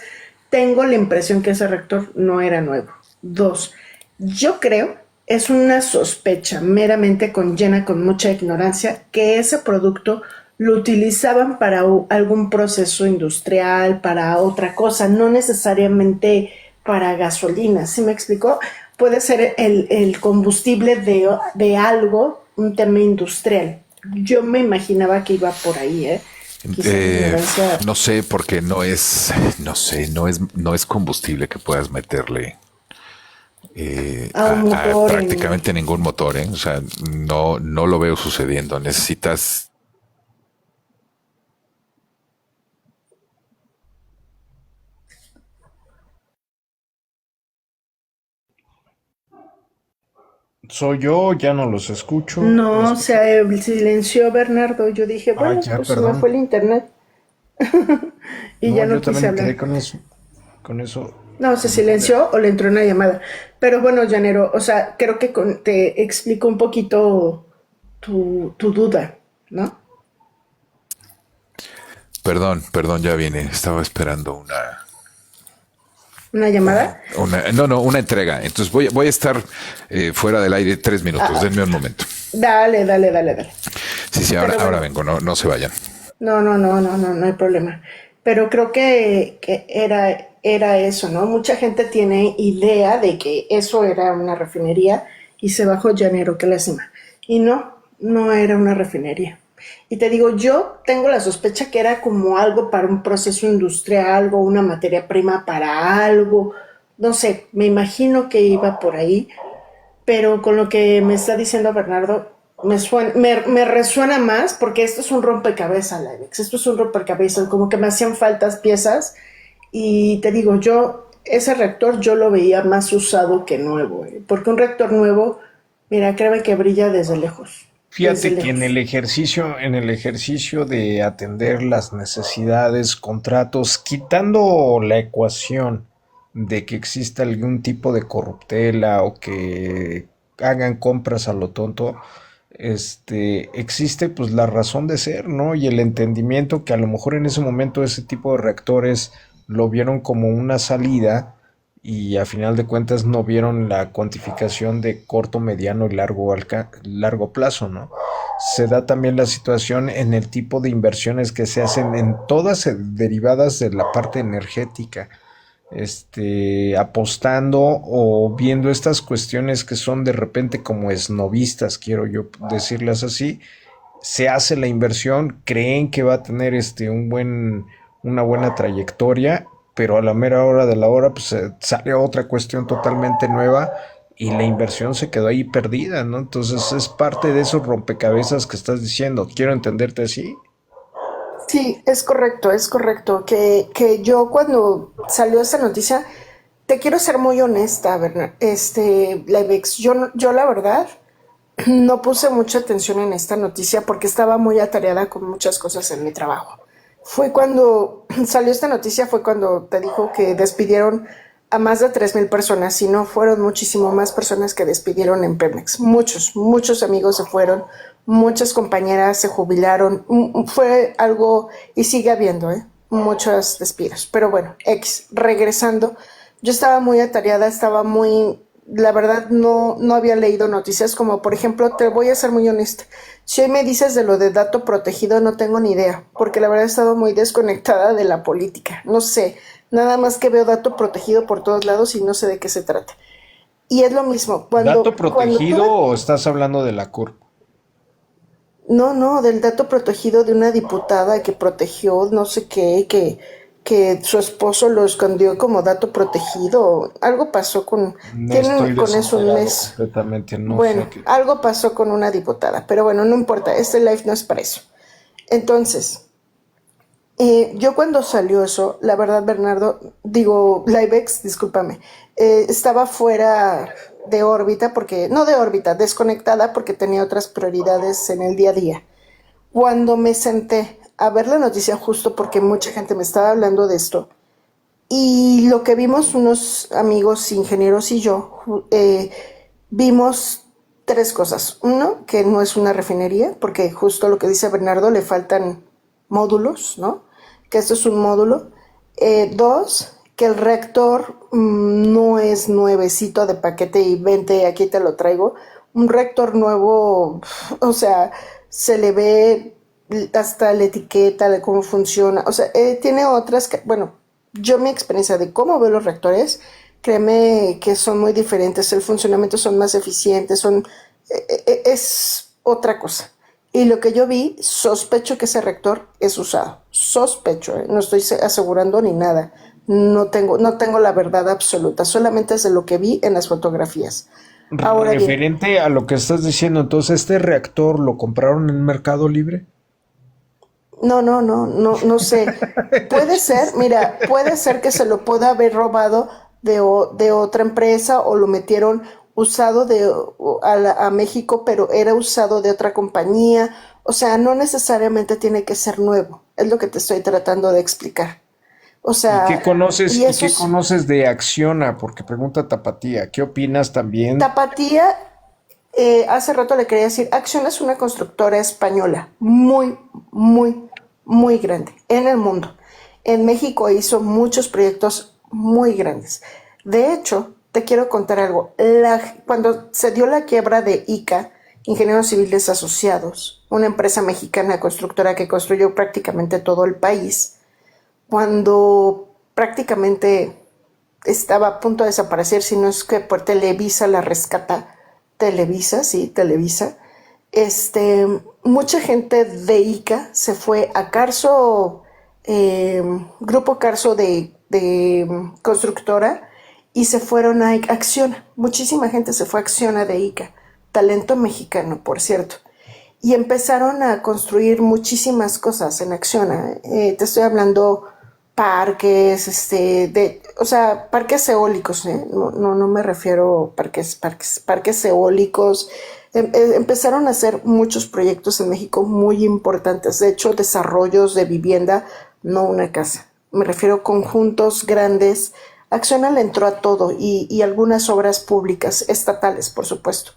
tengo la impresión que ese reactor no era nuevo. Dos, yo creo, es una sospecha meramente llena con mucha ignorancia, que ese producto lo utilizaban para algún proceso industrial, para otra cosa, no necesariamente para gasolina. ¿Sí me explicó? Puede ser el combustible de algo, un tema industrial. Yo me imaginaba que iba por ahí, ¿eh? No sé, porque no es combustible que puedas meterle A un a motor en... prácticamente ningún motor, ¿eh? O sea, no lo veo sucediendo. Necesitas. ¿Soy yo? Ya no los escucho. ¿Me No, escuchan? se silenció Bernardo. Yo dije, Ah, bueno, ya, pues se me fue perdón. el internet y No, ya yo no también quise me quedé hablar. con eso. Con eso. No, se silenció o le entró una llamada. Pero bueno, Llanero, o sea, creo que te explico un poquito tu duda, ¿no? Perdón, ya vine. Estaba esperando Una llamada. una entrega. Entonces voy a estar fuera del aire 3 minutos. Ah, Denme un momento. dale, dale, dale, dale. Sí, Pero ahora bueno, vengo. No se vayan. no hay problema. Pero creo que era eso, ¿no? Mucha gente tiene idea de que eso era una refinería y se bajó Llanero, qué lástima. Y no era una refinería. Y te digo, yo tengo la sospecha que era como algo para un proceso industrial, algo, una materia prima para algo. No sé, me imagino que iba por ahí, pero con lo que me está diciendo Bernardo, me resuena más porque esto es un rompecabezas, Alex. Esto es un rompecabezas, como que me hacían faltas piezas. Y te digo, ese reactor yo lo veía más usado que nuevo, ¿eh? Porque un reactor nuevo, mira, créeme que brilla desde Fíjate que lejos. en el ejercicio de atender las necesidades, contratos, quitando la ecuación de que exista algún tipo de corruptela o que hagan compras a lo tonto, existe pues la razón de ser, ¿no? Y el entendimiento que a lo mejor en ese momento ese tipo de reactores lo vieron como una salida y a final de cuentas no vieron la cuantificación de corto, mediano y largo plazo, ¿no? Se da también la situación en el tipo de inversiones que se hacen en todas derivadas de la parte energética, apostando o viendo estas cuestiones que son de repente como esnovistas, quiero yo decirlas así, se hace la inversión, creen que va a tener una buena trayectoria, pero a la mera hora de la hora pues sale otra cuestión totalmente nueva y la inversión se quedó ahí perdida, ¿no? Entonces es parte de esos rompecabezas que estás diciendo. Quiero entenderte así. Sí, es correcto. Que yo cuando salió esta noticia, te quiero ser muy honesta, Bernard. Livex, yo la verdad no puse mucha atención en esta noticia porque estaba muy atareada con muchas cosas en mi trabajo. Fue cuando salió esta noticia, fue cuando te dijo que despidieron a más de 3,000 personas, y no fueron muchísimo más personas que despidieron en Pemex. Muchos amigos se fueron, muchas compañeras se jubilaron. Fue algo, y sigue habiendo, muchos despidos. Pero bueno, regresando, yo estaba muy atareada, la verdad no había leído noticias, como por ejemplo, te voy a ser muy honesta. Si hoy me dices de lo de dato protegido, no tengo ni idea, porque la verdad he estado muy desconectada de la política. No sé, nada más que veo dato protegido por todos lados y no sé de qué se trata. Y es lo mismo, ¿Dato cuando protegido tuve, o estás hablando de la CURP? no, del dato protegido de una diputada que protegió no sé qué, que su esposo lo escondió como dato protegido. Algo pasó No tienen estoy con eso un desenterado mes. completamente, no sé Bueno, a qué. algo pasó con una diputada, pero bueno, no importa, este live no es para eso. Entonces, yo cuando salió eso, la verdad, Bernardo, digo, Livex, discúlpame, estaba fuera de órbita, no de órbita, desconectada porque tenía otras prioridades en el día a día. Cuando me senté a ver la noticia, justo porque mucha gente me estaba hablando de esto, y lo que vimos unos amigos ingenieros y yo, vimos tres cosas. Uno, que no es una refinería, porque justo lo que dice Bernardo, le faltan módulos, ¿no? Que esto es un módulo. Dos, que el reactor no es nuevecito de paquete y vente, aquí te lo traigo. Un reactor nuevo, o sea, se le ve hasta la etiqueta de cómo funciona. O sea, tiene bueno, yo mi experiencia de cómo veo los reactores, créeme que son muy diferentes, el funcionamiento son más eficientes, es otra cosa. Y lo que yo vi, sospecho que ese reactor es usado. Sospecho, no estoy asegurando ni nada. No tengo la verdad absoluta, solamente es de lo que vi en las fotografías. Ahora bien, Referente a lo que estás diciendo, entonces, ¿este reactor lo compraron en Mercado Libre? no sé. Puede ser, mira, puede ser que se lo pueda haber robado de otra empresa o lo metieron usado a México, pero era usado de otra compañía. O sea, no necesariamente tiene que ser nuevo. Es lo que te estoy tratando de explicar. O ¿Y qué sea, conoces, y y eso qué es conoces de Acciona? Porque pregunta Tapatía, ¿qué opinas también? Tapatía. Hace rato le quería decir, Acciona es una constructora española muy, muy grande en el mundo. En México hizo muchos proyectos muy grandes. De hecho, te quiero contar algo. Cuando se dio la quiebra de ICA, Ingenieros Civiles Asociados, una empresa mexicana constructora que construyó prácticamente todo el país, cuando prácticamente estaba a punto de desaparecer, si no es que por Televisa la rescata, Televisa, sí, Televisa, mucha gente de ICA se fue a Carso, Grupo Carso de constructora, y se fueron a Acciona. Muchísima gente se fue a Acciona de ICA, talento mexicano, por cierto. Y empezaron a construir muchísimas cosas en Acciona. Te estoy hablando parques, o sea, parques eólicos, ¿eh? No me refiero a parques eólicos. Empezaron a hacer muchos proyectos en México muy importantes. De hecho, desarrollos de vivienda, no una casa. Me refiero a conjuntos grandes. Acciona le entró a todo y algunas obras públicas, estatales, por supuesto.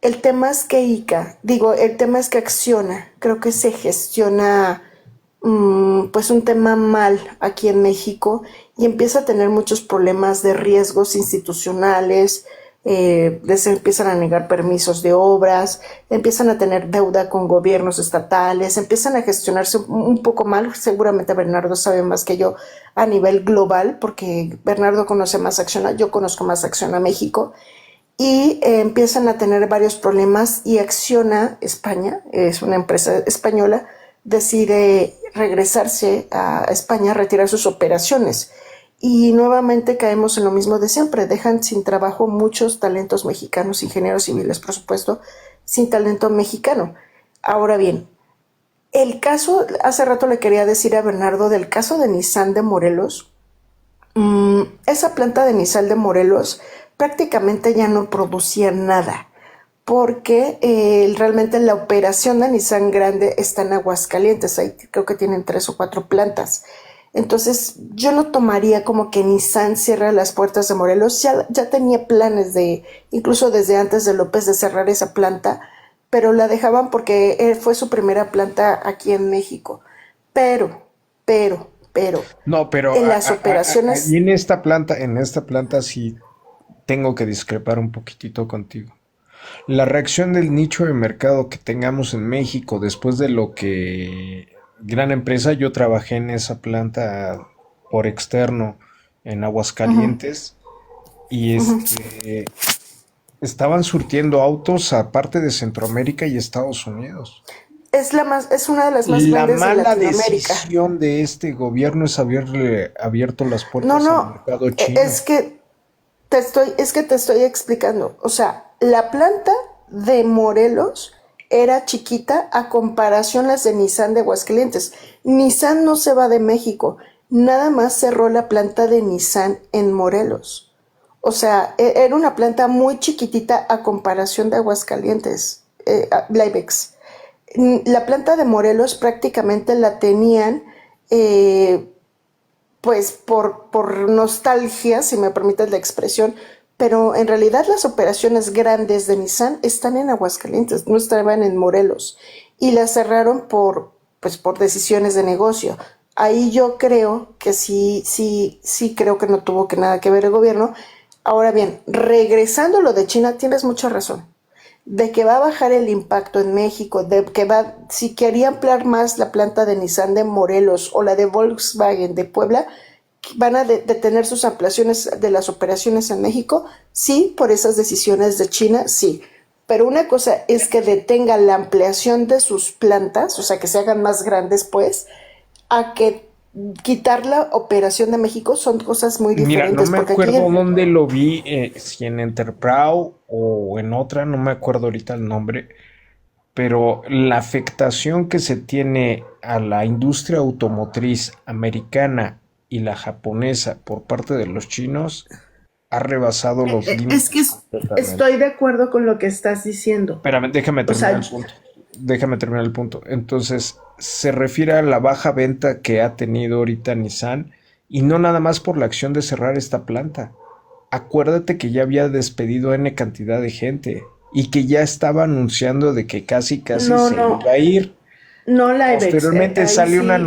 El tema es que Acciona, creo que se gestiona pues un tema mal aquí en México y empieza a tener muchos problemas de riesgos institucionales, les empiezan a negar permisos de obras, empiezan a tener deuda con gobiernos estatales, empiezan a gestionarse un poco mal. Seguramente Bernardo sabe más que yo a nivel global, porque Bernardo conoce más Acciona, yo conozco más Acciona México, y empiezan a tener varios problemas y Acciona España, es una empresa española, decide regresarse a España, retirar sus operaciones. Y nuevamente caemos en lo mismo de siempre, dejan sin trabajo muchos talentos mexicanos, ingenieros civiles, por supuesto, sin talento mexicano. Ahora bien, hace rato le quería decir a Bernardo del caso de Nissan de Morelos. Esa planta de Nissan de Morelos prácticamente ya no producía nada, porque realmente la operación de Nissan grande está en Aguascalientes. Ahí creo que tienen 3 o 4 plantas. Entonces yo no tomaría como que Nissan cierra las puertas de Morelos. Ya tenía planes incluso desde antes de López, de cerrar esa planta, pero la dejaban porque fue su primera planta aquí en México. Pero, pero, No, pero en las ahí operaciones. en esta planta sí tengo que discrepar un poquitito contigo. La reacción del nicho de mercado que tengamos en México después de lo que gran empresa, yo trabajé en esa planta por externo en Ujú. Aguascalientes y Ujú. estaban surtiendo autos aparte de Centroamérica y Estados Unidos. Es una de las más La grandes de mala Latinoamérica. decisión de este gobierno es haberle abierto las No, puertas al no, mercado es chino. que te estoy explicando. O sea, la planta de Morelos era chiquita a comparación las de Nissan de Aguascalientes. Nissan no se va de México, nada más cerró la planta de Nissan en Morelos. O sea, era una planta muy chiquitita a comparación de Aguascalientes, Livex. La planta de Morelos prácticamente la tenían eh, pues por nostalgia, si me permites la expresión, pero en realidad las operaciones grandes de Nissan están en Aguascalientes, no estaban en Morelos, y las cerraron por decisiones de negocio. Ahí yo creo que sí creo que no tuvo que nada que ver el gobierno. Ahora bien, regresando a lo de China, tienes mucha razón de que va a bajar el impacto en México, si quería ampliar más la planta de Nissan de Morelos o la de Volkswagen de Puebla, van a detener sus ampliaciones de las operaciones en México, sí, por esas decisiones de China, sí. Pero una cosa es que detenga la ampliación de sus plantas, o sea, que se hagan más grandes, pues, a que quitar la operación de México son cosas muy Mira, no diferentes, me porque aquí acuerdo dónde lo vi, si en Enterprise o en otra, no me acuerdo ahorita el nombre, pero la afectación que se tiene a la industria automotriz americana y la japonesa por parte de los chinos ha rebasado los es que límites estoy completamente. de acuerdo con lo que estás diciendo. Espérame, déjame O terminar sea, el punto. Déjame terminar el punto. Entonces, se refiere a la baja venta que ha tenido ahorita Nissan y no nada más por la acción de cerrar esta planta. Acuérdate que ya había despedido N cantidad de gente y que ya estaba anunciando de que casi casi no, se no, iba a ir. no Livex, Posteriormente ahí sí. sale una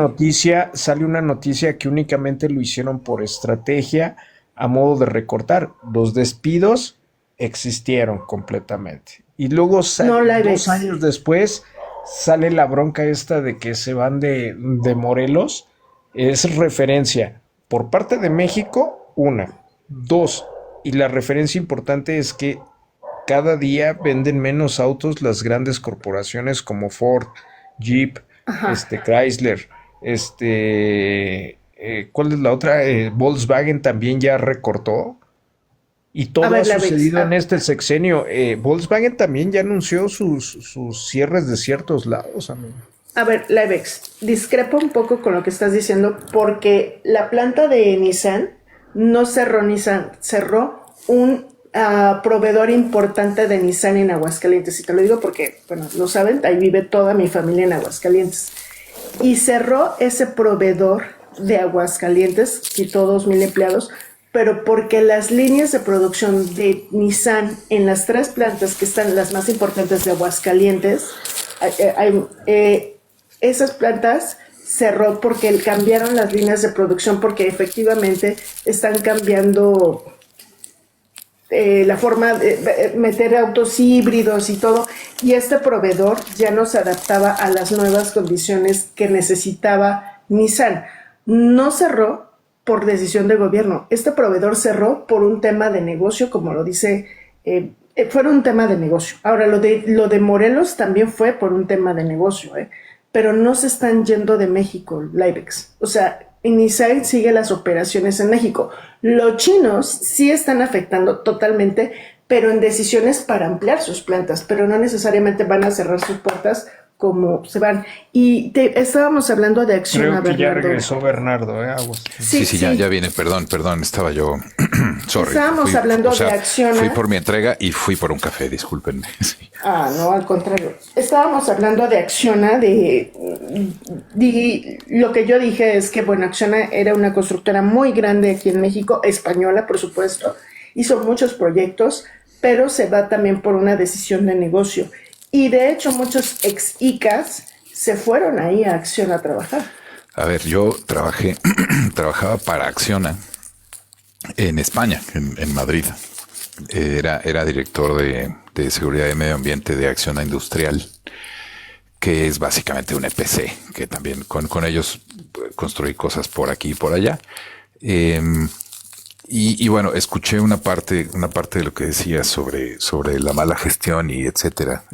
noticia que únicamente lo hicieron por estrategia a modo de recortar. Los despidos existieron completamente. Y luego No dos Livex. años después sale la bronca esta de que se van de Morelos. Es referencia por parte de México, una. Dos, y la referencia importante es que cada día venden menos autos las grandes corporaciones como Ford, Jeep, Ajá. Chrysler, ¿cuál es la otra? Volkswagen también ya recortó y A todo ha ver, Livex. sucedido en este sexenio. Volkswagen también ya anunció sus cierres de ciertos lados, amigo. A ver, Livex, discrepo un poco con lo que estás diciendo porque la planta de Nissan no cerró Nissan, cerró un proveedor importante de Nissan en Aguascalientes. Y te lo digo porque, bueno, lo saben, ahí vive toda mi familia en Aguascalientes. Y cerró ese proveedor de Aguascalientes, quitó 2,000 empleados, pero porque las líneas de producción de Nissan en las tres plantas que están las más importantes de Aguascalientes, esas plantas cerró porque cambiaron las líneas de producción porque efectivamente están cambiando la forma de meter autos híbridos y todo, y este proveedor ya no se adaptaba a las nuevas condiciones que necesitaba Nissan. No cerró por decisión del gobierno, este proveedor cerró por un tema de negocio, como lo dice, fue un tema de negocio. Ahora, lo de Morelos también fue por un tema de negocio, pero no se están yendo de México, Livex. O sea, Nissan sigue las operaciones en México. Los chinos sí están afectando totalmente, pero en decisiones para ampliar sus plantas, pero no necesariamente van a cerrar sus puertas como se van. Y estábamos hablando de Acciona, Creo que ya Bernardo. regresó Bernardo, Aguas. Sí, Sí, sí, ya sí. viene, perdón, estaba yo, sorry, Estábamos o hablando de sea, fui Acciona. por mi entrega y fui por un café, discúlpenme. Sí. No, al contrario. Estábamos hablando de Acciona, lo que yo dije es que, bueno, Acciona era una constructora muy grande aquí en México, española, por supuesto, hizo muchos proyectos, pero se va también por una decisión de negocio. Y de hecho, muchos ex ICAs se fueron ahí a Acciona a trabajar. A ver, yo trabajaba para Acciona en España, en Madrid. Era director de seguridad y medio ambiente de Acciona Industrial, que es básicamente un EPC, que también con ellos construí cosas por aquí y por allá. Eh, y bueno, escuché una parte de lo que decías sobre la mala gestión y etcétera.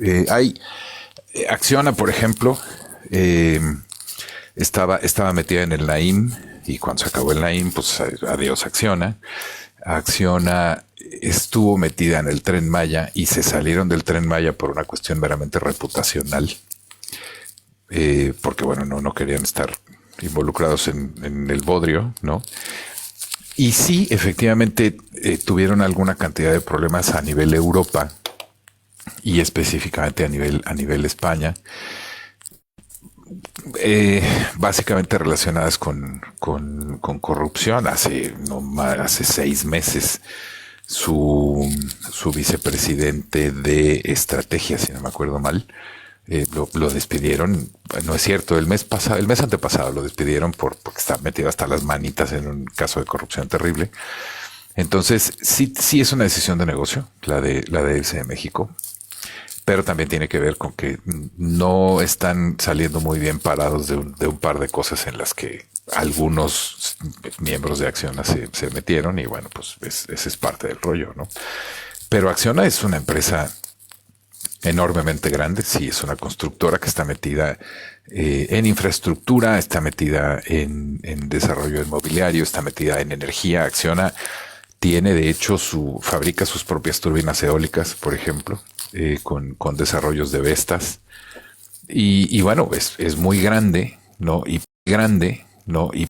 Acciona, por ejemplo, eh, estaba metida en el Naim y cuando se acabó el Naim, pues adiós Acciona. Acciona estuvo metida en el Tren Maya y se salieron del Tren Maya por una cuestión meramente reputacional, porque bueno, no querían estar involucrados en el bodrio, ¿no? Y sí, efectivamente, tuvieron alguna cantidad de problemas a nivel Europa y específicamente a nivel España, básicamente relacionadas con corrupción. Hace 6 meses su vicepresidente de estrategia, si no me acuerdo mal, lo despidieron. No es cierto, el mes antepasado lo despidieron porque está metido hasta las manitas en un caso de corrupción terrible. Entonces, sí es una decisión de negocio, la de irse de México, pero también tiene que ver con que no están saliendo muy bien parados de un par de cosas en las que algunos miembros de Acciona se metieron y bueno, pues ese es parte del rollo, ¿no? Pero Acciona es una empresa enormemente grande. Sí, es una constructora que está metida en infraestructura, está metida en desarrollo inmobiliario, está metida en energía, acciona. Tiene, de hecho, fabrica sus propias turbinas eólicas, por ejemplo, con desarrollos de Vestas. Y bueno, es muy grande, ¿no? Y grande, ¿no? Y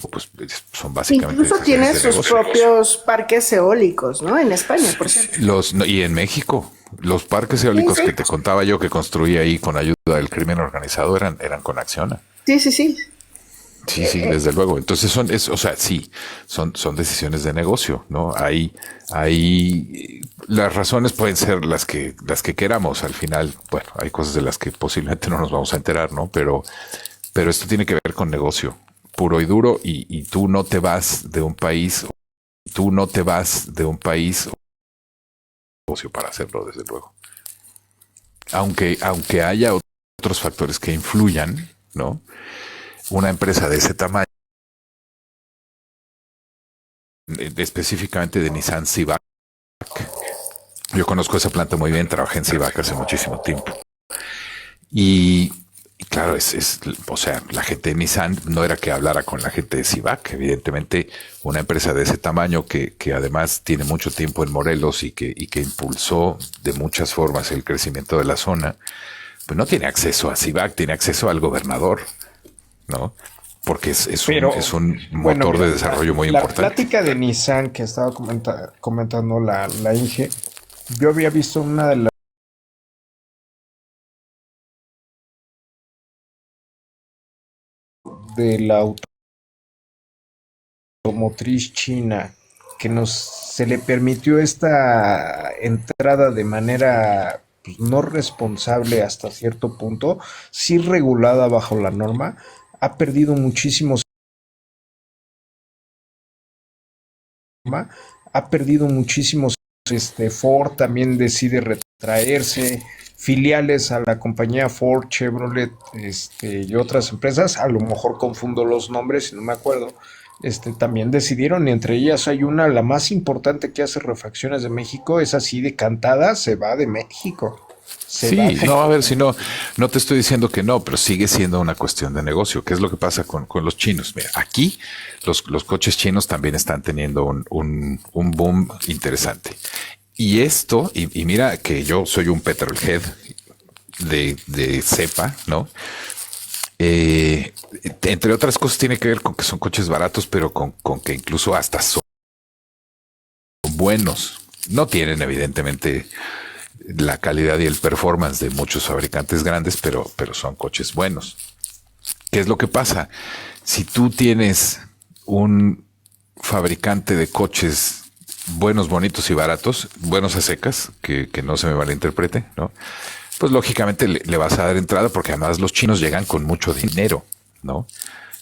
pues son básicamente Incluso tiene decisiones de sus negocio. propios parques eólicos, ¿no? En España, por cierto. No, y en México, los parques Sí, eólicos que sí. te contaba yo que construí ahí con ayuda del crimen organizado eran con Acciona. Sí, sí, sí. Sí, sí, desde luego. Entonces o sea, sí, son decisiones de negocio, ¿no? Las razones pueden ser las que queramos. Al final, bueno, hay cosas de las que posiblemente no nos vamos a enterar, ¿no? Pero esto tiene que ver con negocio puro y duro, y tú no te vas de un país, negocio para hacerlo, desde luego. Aunque haya otros factores que influyan, ¿no? Una empresa de ese tamaño, específicamente de Nissan Civac. Yo conozco esa planta muy bien, trabajé en Civac hace muchísimo tiempo. Y claro, o sea, la gente de Nissan no era que hablara con la gente de Civac. Evidentemente, una empresa de ese tamaño que además tiene mucho tiempo en Morelos y que impulsó de muchas formas el crecimiento de la zona, pues no tiene acceso a Civac, tiene acceso al gobernador, ¿no? Porque Pero, es un bueno, motor mira, de desarrollo muy la importante. plática de Nissan que estaba comentando la Inge, yo había visto una de la automotriz china que se le permitió esta entrada de manera pues, no responsable hasta cierto punto, sí regulada bajo la norma, ha perdido muchísimos ha perdido muchísimos. Ford también decide retraerse, filiales a la compañía Ford, Chevrolet, y otras empresas, a lo mejor confundo los nombres y no me acuerdo, también decidieron, y entre ellas hay una, la más importante que hace refacciones de México, es así de cantada, se va de México, se va Sí, de no, a ver, si no, no te estoy diciendo que no, pero sigue siendo una cuestión de negocio. ¿Qué es lo que pasa con los chinos? Mira, aquí los coches chinos también están teniendo un boom interesante. Y mira que yo soy un petrolhead de cepa, ¿no? Entre otras cosas tiene que ver con que son coches baratos, pero con que incluso hasta son buenos. No tienen evidentemente la calidad y el performance de muchos fabricantes grandes, pero son coches buenos. ¿Qué es lo que pasa? Si tú tienes un fabricante de coches buenos, bonitos y baratos, buenos a secas, que no se me malinterprete, ¿no? Pues lógicamente le vas a dar entrada porque además los chinos llegan con mucho dinero, ¿no?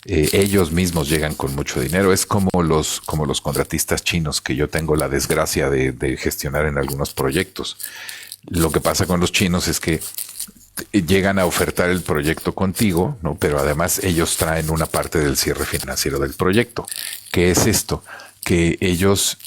Ellos mismos llegan con mucho dinero. Es como los contratistas chinos que yo tengo la desgracia de gestionar en algunos proyectos. Lo que pasa con los chinos es que llegan a ofertar el proyecto contigo, ¿no? Pero además ellos traen una parte del cierre financiero del proyecto. ¿Qué es esto? Que ellos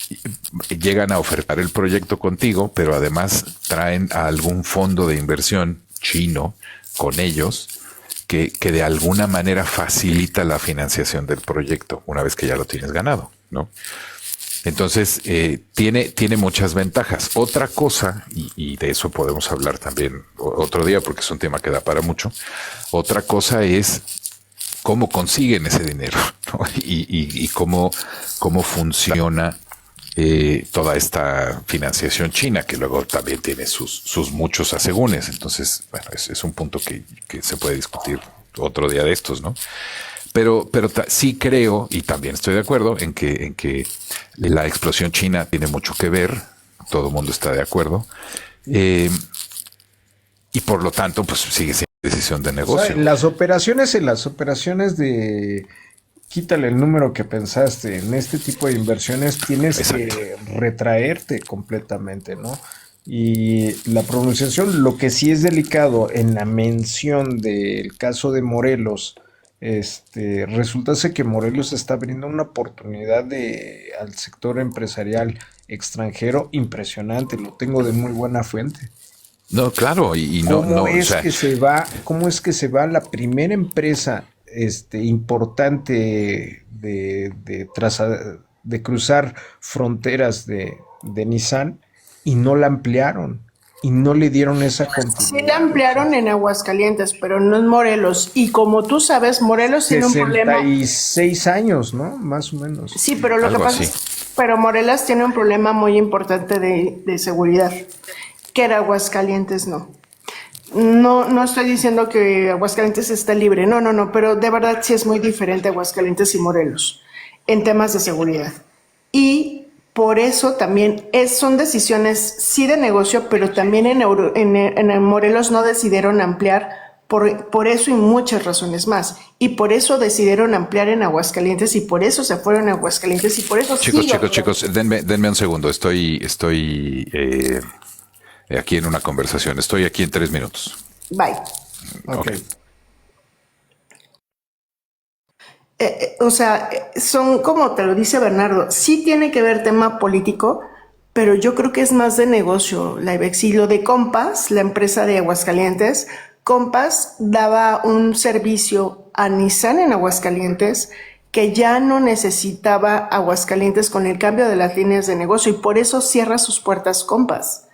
llegan a ofertar el proyecto contigo, pero además traen a algún fondo de inversión chino con ellos que de alguna manera facilita la financiación del proyecto una vez que ya lo tienes ganado, ¿no? Entonces, tiene muchas ventajas. Otra cosa, y de eso podemos hablar también otro día porque es un tema que da para mucho, otra cosa es cómo consiguen ese dinero, ¿no? Y cómo funciona toda esta financiación china, que luego también tiene sus muchos asegúnes. Entonces, bueno, es un punto que se puede discutir otro día de estos, ¿no? Pero sí creo, y también estoy de acuerdo, en que la explosión china tiene mucho que ver, todo el mundo está de acuerdo, eh, y por lo tanto, pues sigue siendo decisión de o sea, negocio. en las operaciones de quítale el número que pensaste. En este tipo de inversiones tienes Exacto. que retraerte completamente, ¿no? Y la pronunciación, lo que sí es delicado en la mención del caso de Morelos, resulta ser que Morelos está abriendo una oportunidad al sector empresarial extranjero impresionante, lo tengo de muy buena fuente. No, claro, y no, ¿Cómo no, o es sea, que se va, cómo es que se va la primera empresa importante de cruzar fronteras de Nissan y no la ampliaron y no le dieron esa Sí la continuidad? O sea, ampliaron en Aguascalientes, pero no en Morelos. Y como tú sabes, Morelos tiene un problema. 66 años, ¿no? Más o menos. Sí, pero lo que algo pasa así. es, pero Morelos tiene un problema muy importante de seguridad, que en Aguascalientes no. No, no estoy diciendo que Aguascalientes está libre, no, no, no, pero de verdad sí es muy diferente Aguascalientes y Morelos en temas de seguridad. Y por eso también son decisiones sí de negocio, pero también en Morelos no decidieron ampliar por eso y muchas razones más. Y por eso decidieron ampliar en Aguascalientes y por eso se fueron a Aguascalientes y por eso Chicos, sigue. chicos, denme un segundo. Estoy aquí en una conversación. Estoy aquí en 3 minutos. Bye. Ok. Ok. O sea, son como te lo dice Bernardo, sí tiene que ver tema político, pero yo creo que es más de negocio, la IBEX. Y lo de Compass, la empresa de Aguascalientes, Compass daba un servicio a Nissan en Aguascalientes que ya no necesitaba Aguascalientes con el cambio de las líneas de negocio y por eso cierra sus puertas Compass.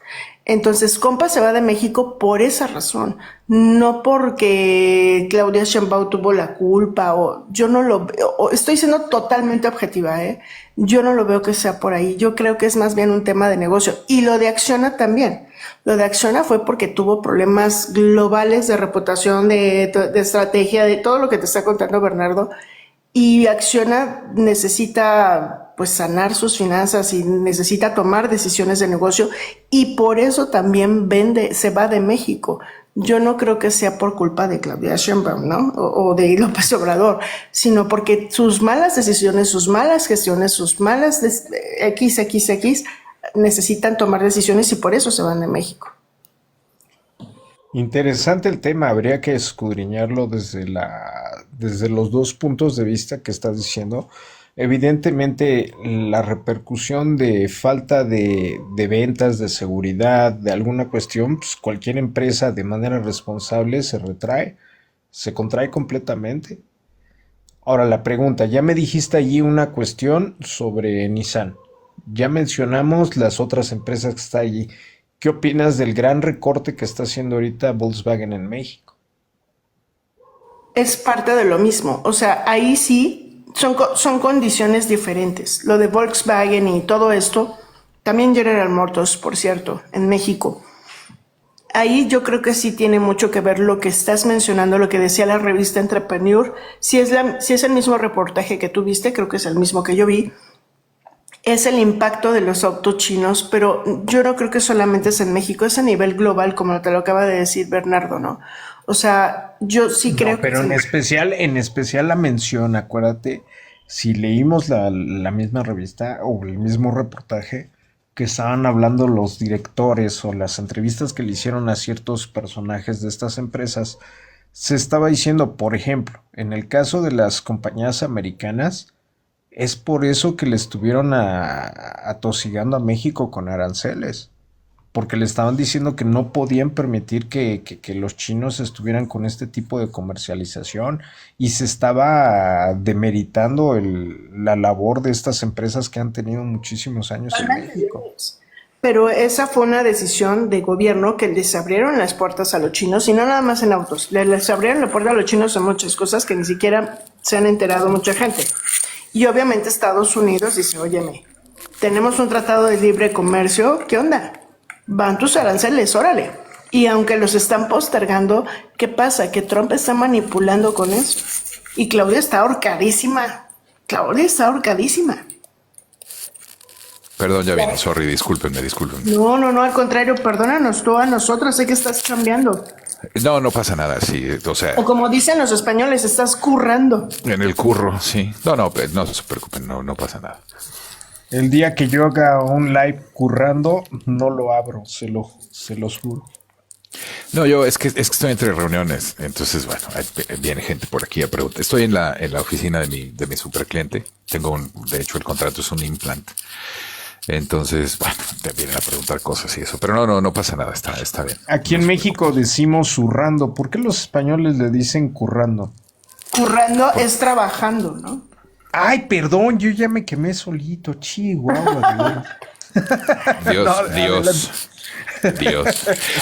Entonces, Compass se va de México por esa razón, no porque Claudia Sheinbaum tuvo la culpa o yo no lo veo, estoy siendo totalmente objetiva, ¿eh? Yo no lo veo que sea por ahí, yo creo que es más bien un tema de negocio. Y lo de Acciona también. Lo de Acciona fue porque tuvo problemas globales de reputación, de estrategia, de todo lo que te está contando Bernardo. Y Acciona necesita pues sanar sus finanzas y necesita tomar decisiones de negocio y por eso también se va de México. Yo no creo que sea por culpa de Claudia Sheinbaum, ¿no? O de López Obrador, sino porque sus malas decisiones, sus malas gestiones, sus malas XXX necesitan tomar decisiones y por eso se van de México. Interesante el tema, habría que escudriñarlo desde los dos puntos de vista que estás diciendo. Evidentemente, la repercusión de falta de ventas, de seguridad, de alguna cuestión, pues cualquier empresa de manera responsable se retrae, se contrae completamente. Ahora la pregunta, ya me dijiste allí una cuestión sobre Nissan. Ya mencionamos las otras empresas que está allí. ¿Qué opinas del gran recorte que está haciendo ahorita Volkswagen en México? Es parte de lo mismo. O sea, ahí sí son condiciones diferentes. Lo de Volkswagen y todo esto, también General Motors, por cierto, en México. Ahí yo creo que sí tiene mucho que ver lo que estás mencionando, lo que decía la revista Entrepreneur. Si es el mismo reportaje que tú viste, creo que es el mismo que yo vi. Es el impacto de los autos chinos, pero yo no creo que solamente es en México, es a nivel global, como te lo acaba de decir Bernardo, ¿no? O sea, yo sí creo No, pero que en especial la mención, acuérdate, si leímos la misma revista o el mismo reportaje que estaban hablando los directores o las entrevistas que le hicieron a ciertos personajes de estas empresas, se estaba diciendo, por ejemplo, en el caso de las compañías americanas, es por eso que le estuvieron atosigando a México con aranceles, porque le estaban diciendo que no podían permitir que los chinos estuvieran con este tipo de comercialización y se estaba demeritando la labor de estas empresas que han tenido muchísimos años en México. pero esa fue una decisión de gobierno que les abrieron las puertas a los chinos y no nada más en autos, les abrieron la puerta a los chinos en muchas cosas que ni siquiera se han enterado mucha gente. Y obviamente Estados Unidos dice, óyeme, tenemos un tratado de libre comercio, ¿qué onda? Van tus aranceles, órale. Y aunque los están postergando, ¿qué pasa? Que Trump está manipulando con eso. Y Claudia está ahorcadísima. Claudia está ahorcadísima. Perdón, ya vino, sorry, discúlpenme. No, no, no, al contrario, perdónanos tú a nosotros, sé que estás cambiando. No, no pasa nada, sí, o sea, O como dicen los españoles, estás currando. en el curro, sí. No se preocupen, no pasa nada. El día que yo haga un live currando, no lo abro, se los juro. No, es que estoy entre reuniones, entonces bueno, viene gente por aquí a preguntar. Estoy en la oficina de mi super cliente. De hecho, el contrato es un implant. Entonces, bueno, te vienen a preguntar cosas y eso. Pero no pasa nada, está bien. Aquí en México decimos zurrando. ¿Por qué los españoles le dicen currando? Currando es trabajando, ¿no? Ay, perdón, yo ya me quemé solito, chihuahua. Dios, No, adelante. Dios.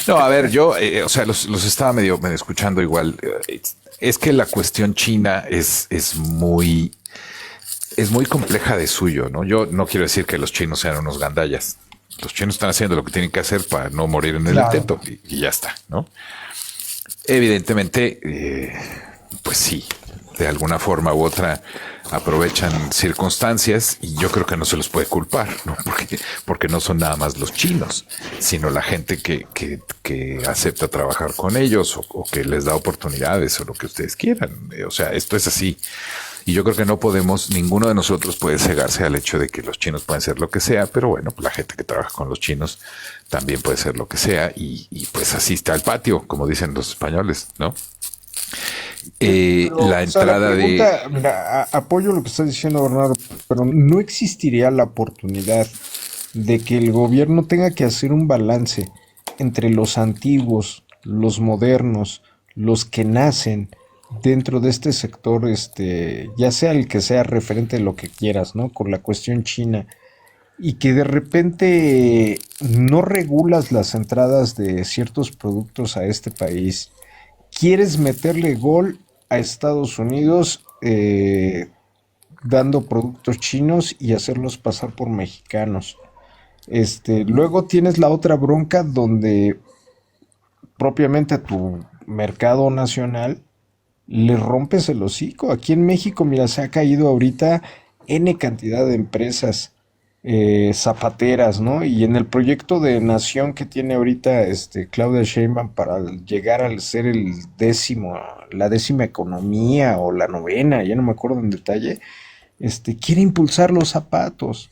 No, a ver, yo, o sea, los estaba medio escuchando igual. Es que la cuestión china es muy compleja de suyo, ¿no? Yo no quiero decir que los chinos sean unos gandallas. Los chinos están haciendo lo que tienen que hacer para no morir en el Claro. intento y ya está, ¿no? Evidentemente, pues sí, de alguna forma u otra aprovechan circunstancias y yo creo que no se los puede culpar, ¿no? Porque no son nada más los chinos, sino la gente que acepta trabajar con ellos o que les da oportunidades o lo que ustedes quieran. O sea, esto es así. Y yo creo que no podemos, ninguno de nosotros puede cegarse al hecho de que los chinos pueden ser lo que sea, pero bueno, la gente que trabaja con los chinos también puede ser lo que sea y pues así está el patio, como dicen los españoles, ¿no? Pero, La o sea, entrada pregunta, mira, apoyo lo que está diciendo Bernardo, pero no existiría la oportunidad de que el gobierno tenga que hacer un balance entre los antiguos, los modernos, los que nacen dentro de este sector, ya sea el que sea referente a lo que quieras, ¿no? Con la cuestión china, y que de repente no regulas las entradas de ciertos productos a este país. Quieres meterle gol a Estados Unidos dando productos chinos y hacerlos pasar por mexicanos. Luego tienes la otra bronca donde propiamente a tu mercado nacional le rompes el hocico. Aquí en México, mira, se ha caído ahorita N cantidad de empresas zapateras, ¿no? Y en el proyecto de nación que tiene ahorita Claudia Sheinbaum para llegar al ser la décima economía o la novena, ya no me acuerdo en detalle, quiere impulsar los zapatos.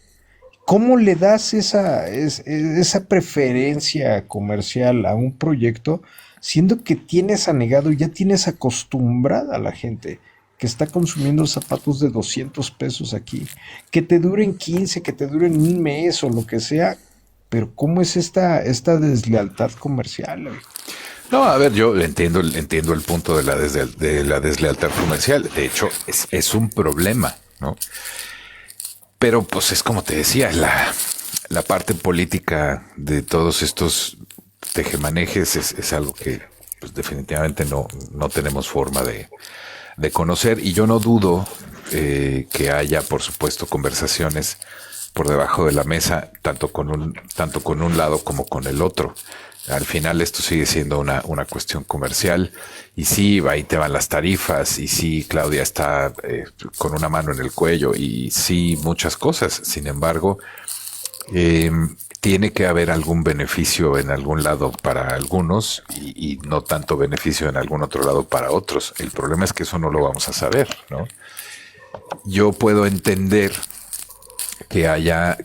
¿Cómo le das esa preferencia comercial a un proyecto, siendo que tienes anegado, ya tienes acostumbrada a la gente que está consumiendo zapatos de 200 pesos aquí, que te duren 15, que te duren un mes o lo que sea, pero ¿cómo es esta deslealtad comercial, güey? No, a ver, yo entiendo el punto de la deslealtad comercial. De hecho, es un problema, ¿no? Pero pues es como te decía, la parte política de todos estos tejemanejes es algo que pues, definitivamente no tenemos forma de conocer, y yo no dudo que haya, por supuesto, conversaciones por debajo de la mesa, tanto con un lado como con el otro. Al final esto sigue siendo una cuestión comercial y sí, ahí te van las tarifas y sí, Claudia está con una mano en el cuello y sí, muchas cosas. Sin embargo, tiene que haber algún beneficio en algún lado para algunos y no tanto beneficio en algún otro lado para otros. El problema es que eso no lo vamos a saber, ¿no? Yo puedo entender que haya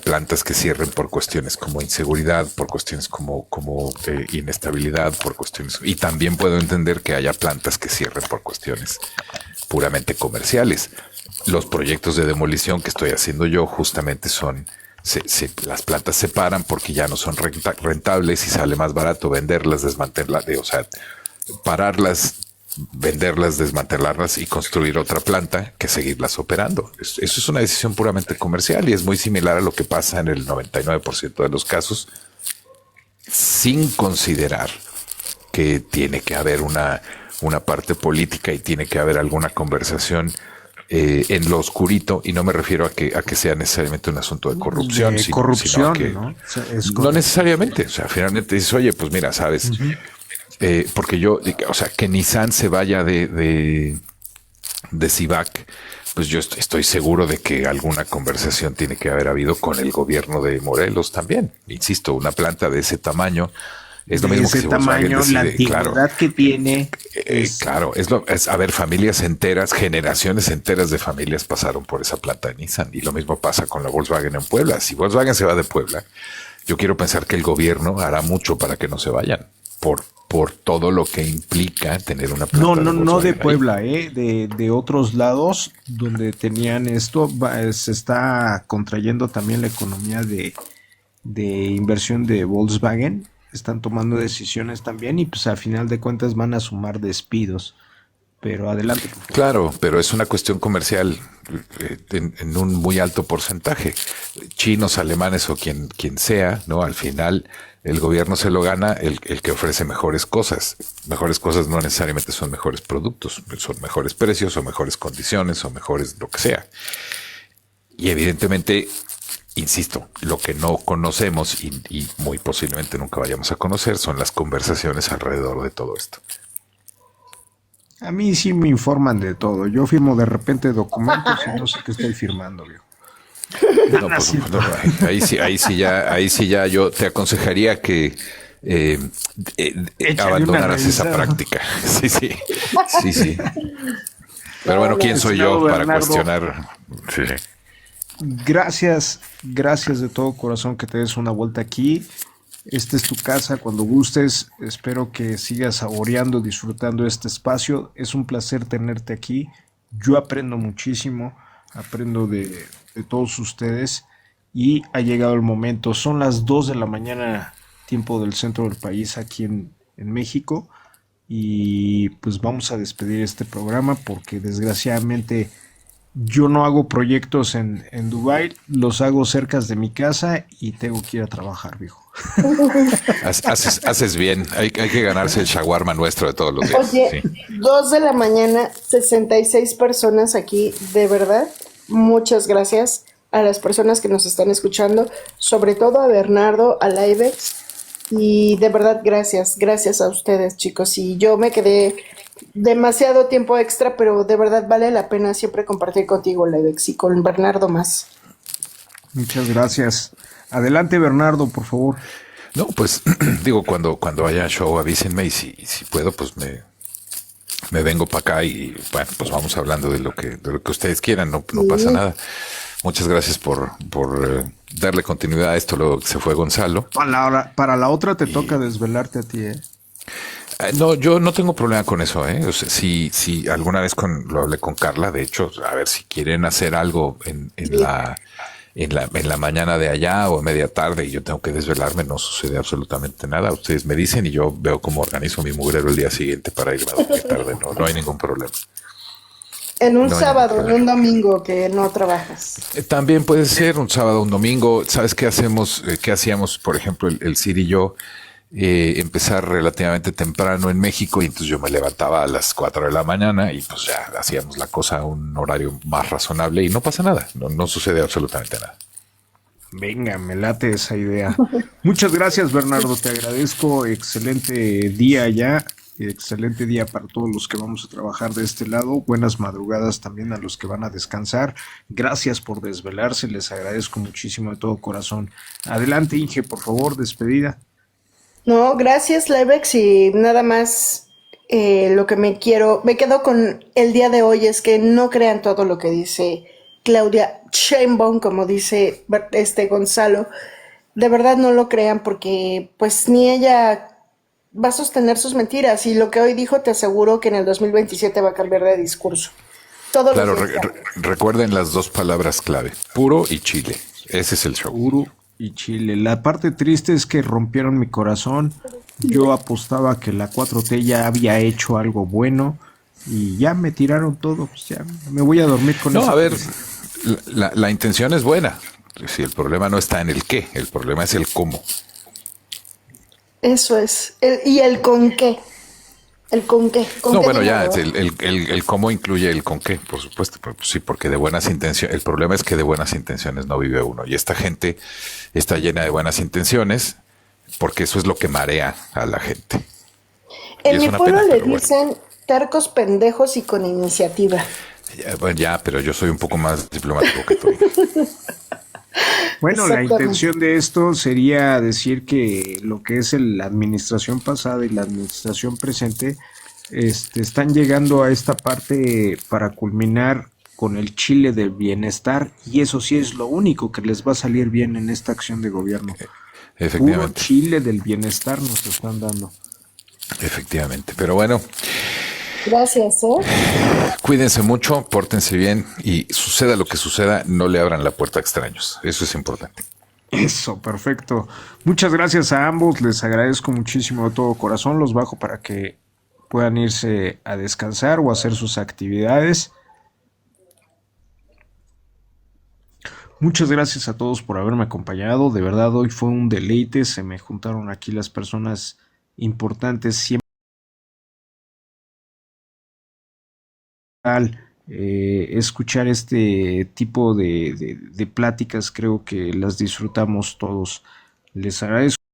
plantas que cierren por cuestiones como inseguridad, por cuestiones como inestabilidad, por cuestiones, y también puedo entender que haya plantas que cierren por cuestiones puramente comerciales. Los proyectos de demolición que estoy haciendo yo justamente son las plantas se paran porque ya no son rentables y sale más barato venderlas, desmantelarlas, o sea, pararlas, venderlas, desmantelarlas y construir otra planta que seguirlas operando. Eso es una decisión puramente comercial y es muy similar a lo que pasa en el 99% de los casos, sin considerar que tiene que haber una parte política y tiene que haber alguna conversación en lo oscurito, y no me refiero a que sea necesariamente un asunto de corrupción, sino corrupción, que ¿no? O sea, es no correcto. necesariamente, o sea, finalmente dices, oye, pues mira, sabes, porque yo, o sea, que Nissan se vaya de Civac, pues yo estoy seguro de que alguna conversación tiene que haber habido con el gobierno de Morelos también. Insisto, una planta de ese tamaño es lo De mismo que ese si Volkswagen tamaño, la decide, antigüedad claro, que tiene claro, a ver, familias enteras, generaciones enteras de familias pasaron por esa planta de Nissan, y lo mismo pasa con la Volkswagen en Puebla. Si Volkswagen se va de Puebla, yo quiero pensar que el gobierno hará mucho para que no se vayan, por todo lo que implica tener una No, planta de no, no de Volkswagen ahí. Puebla, de otros lados donde tenían esto, se está contrayendo también la economía de inversión de Volkswagen, están tomando decisiones también y pues a final de cuentas van a sumar despidos. Pero adelante, por favor. Claro, pero es una cuestión comercial en un muy alto porcentaje. Chinos, alemanes o quien sea, ¿no? Al final el gobierno se lo gana el que ofrece mejores cosas. Mejores cosas no necesariamente son mejores productos, son mejores precios o mejores condiciones o mejores lo que sea. Y evidentemente, insisto, lo que no conocemos y muy posiblemente nunca vayamos a conocer son las conversaciones alrededor de todo esto. A mí sí me informan de todo. Yo firmo de repente documentos y no sé qué estoy firmando, viejo. No, pues, no, ahí sí ya yo te aconsejaría que Échale una abandonaras esa revisada. práctica. Sí, sí, sí, sí. Pero bueno, ¿quién soy yo Estimado para Bernardo, cuestionar? Sí. gracias, gracias de todo corazón que te des una vuelta aquí. Esta es tu casa cuando gustes. Espero que sigas saboreando, disfrutando este espacio. Es un placer tenerte aquí. Yo aprendo muchísimo, aprendo de todos ustedes y ha llegado el momento. Son las 2 de la mañana, tiempo del centro del país aquí en México. Y pues vamos a despedir este programa porque desgraciadamente yo no hago proyectos en Dubái, los hago cerca de mi casa y tengo que ir a trabajar, viejo. Haces bien. Hay que ganarse el shawarma nuestro de todos los días. Oye, Sí. 2 de la mañana, 66 personas aquí, de verdad. Muchas gracias a las personas que nos están escuchando, sobre todo a Bernardo, a Livex, y de verdad gracias, gracias a ustedes, chicos. Y yo me quedé demasiado tiempo extra, pero de verdad vale la pena siempre compartir contigo, Livex, y con Bernardo más. Muchas gracias. Adelante, Bernardo, por favor. No, pues digo, cuando haya show avísenme y si puedo, pues me vengo para acá y bueno, pues vamos hablando de lo que ustedes quieran, no pasa Sí. nada. Muchas gracias por darle continuidad a esto, luego que se fue Gonzalo. Para la otra te toca desvelarte a ti, ¿eh? No, yo no tengo problema con eso, ¿eh? O sea, si alguna vez lo hablé con Carla, de hecho, a ver si quieren hacer algo en la mañana de allá o a media tarde y yo tengo que desvelarme, no sucede absolutamente nada. Ustedes me dicen y yo veo cómo organizo mi mugrero el día siguiente para irme a dormir tarde. No hay ningún problema. En un No hay sábado, ningún en un problema. domingo que no trabajas. También puede ser un sábado, un domingo. ¿Sabes qué hacemos? ¿Qué hacíamos, por ejemplo, el Siri y yo? Empezar relativamente temprano en México y entonces yo me levantaba a las 4 de la mañana y pues ya hacíamos la cosa a un horario más razonable y no pasa nada, no sucede absolutamente nada. Venga, me late esa idea. Muchas gracias, Bernardo. Te agradezco. Excelente día ya. Excelente día para todos los que vamos a trabajar de este lado. Buenas madrugadas también a los que van a descansar. Gracias por desvelarse. Les agradezco muchísimo de todo corazón. Adelante, Inge, por favor, despedida. No, gracias, Levex, y nada más lo que me quedo con el día de hoy es que no crean todo lo que dice Claudia Sheinbaum, como dice Gonzalo. De verdad no lo crean porque pues ni ella va a sostener sus mentiras y lo que hoy dijo te aseguro que en el 2027 va a cambiar de discurso. Todos Claro, los días. recuerden las dos palabras clave, puro y Chile. Ese es el show. Uru y Chile. La parte triste es que rompieron mi corazón. Yo apostaba que la 4T ya había hecho algo bueno y ya me tiraron todo. Pues ya me voy a dormir con No, eso. a ver, la intención es buena. Si el problema no está en el qué, el problema es el cómo. Eso es. Y el con qué. El con qué. ¿Con No, qué bueno, ya, dinero? el cómo incluye el con qué, por supuesto. Pues sí, porque de buenas intenciones, el problema es que de buenas intenciones no vive uno. Y esta gente está llena de buenas intenciones porque eso es lo que marea a la gente. Y En es mi una pueblo pena, le pero bueno. dicen tercos pendejos y con iniciativa. Ya, bueno, ya, pero yo soy un poco más diplomático que tú. Bueno, la Exactamente. intención de esto sería decir que lo que es la administración pasada y la administración presente están llegando a esta parte para culminar con el Chile del bienestar y eso sí es lo único que les va a salir bien en esta acción de gobierno. Puro Efectivamente. Chile del bienestar nos están dando. Efectivamente. Pero bueno, Gracias, ¿eh? cuídense mucho, pórtense bien y suceda lo que suceda, no le abran la puerta a extraños. Eso es importante. Eso, perfecto. Muchas gracias a ambos, les agradezco muchísimo de todo corazón, los bajo para que puedan irse a descansar o hacer sus actividades. Muchas gracias a todos por haberme acompañado, de verdad hoy fue un deleite, se me juntaron aquí las personas importantes siempre. Escuchar este tipo de pláticas creo que las disfrutamos todos. Les agradezco.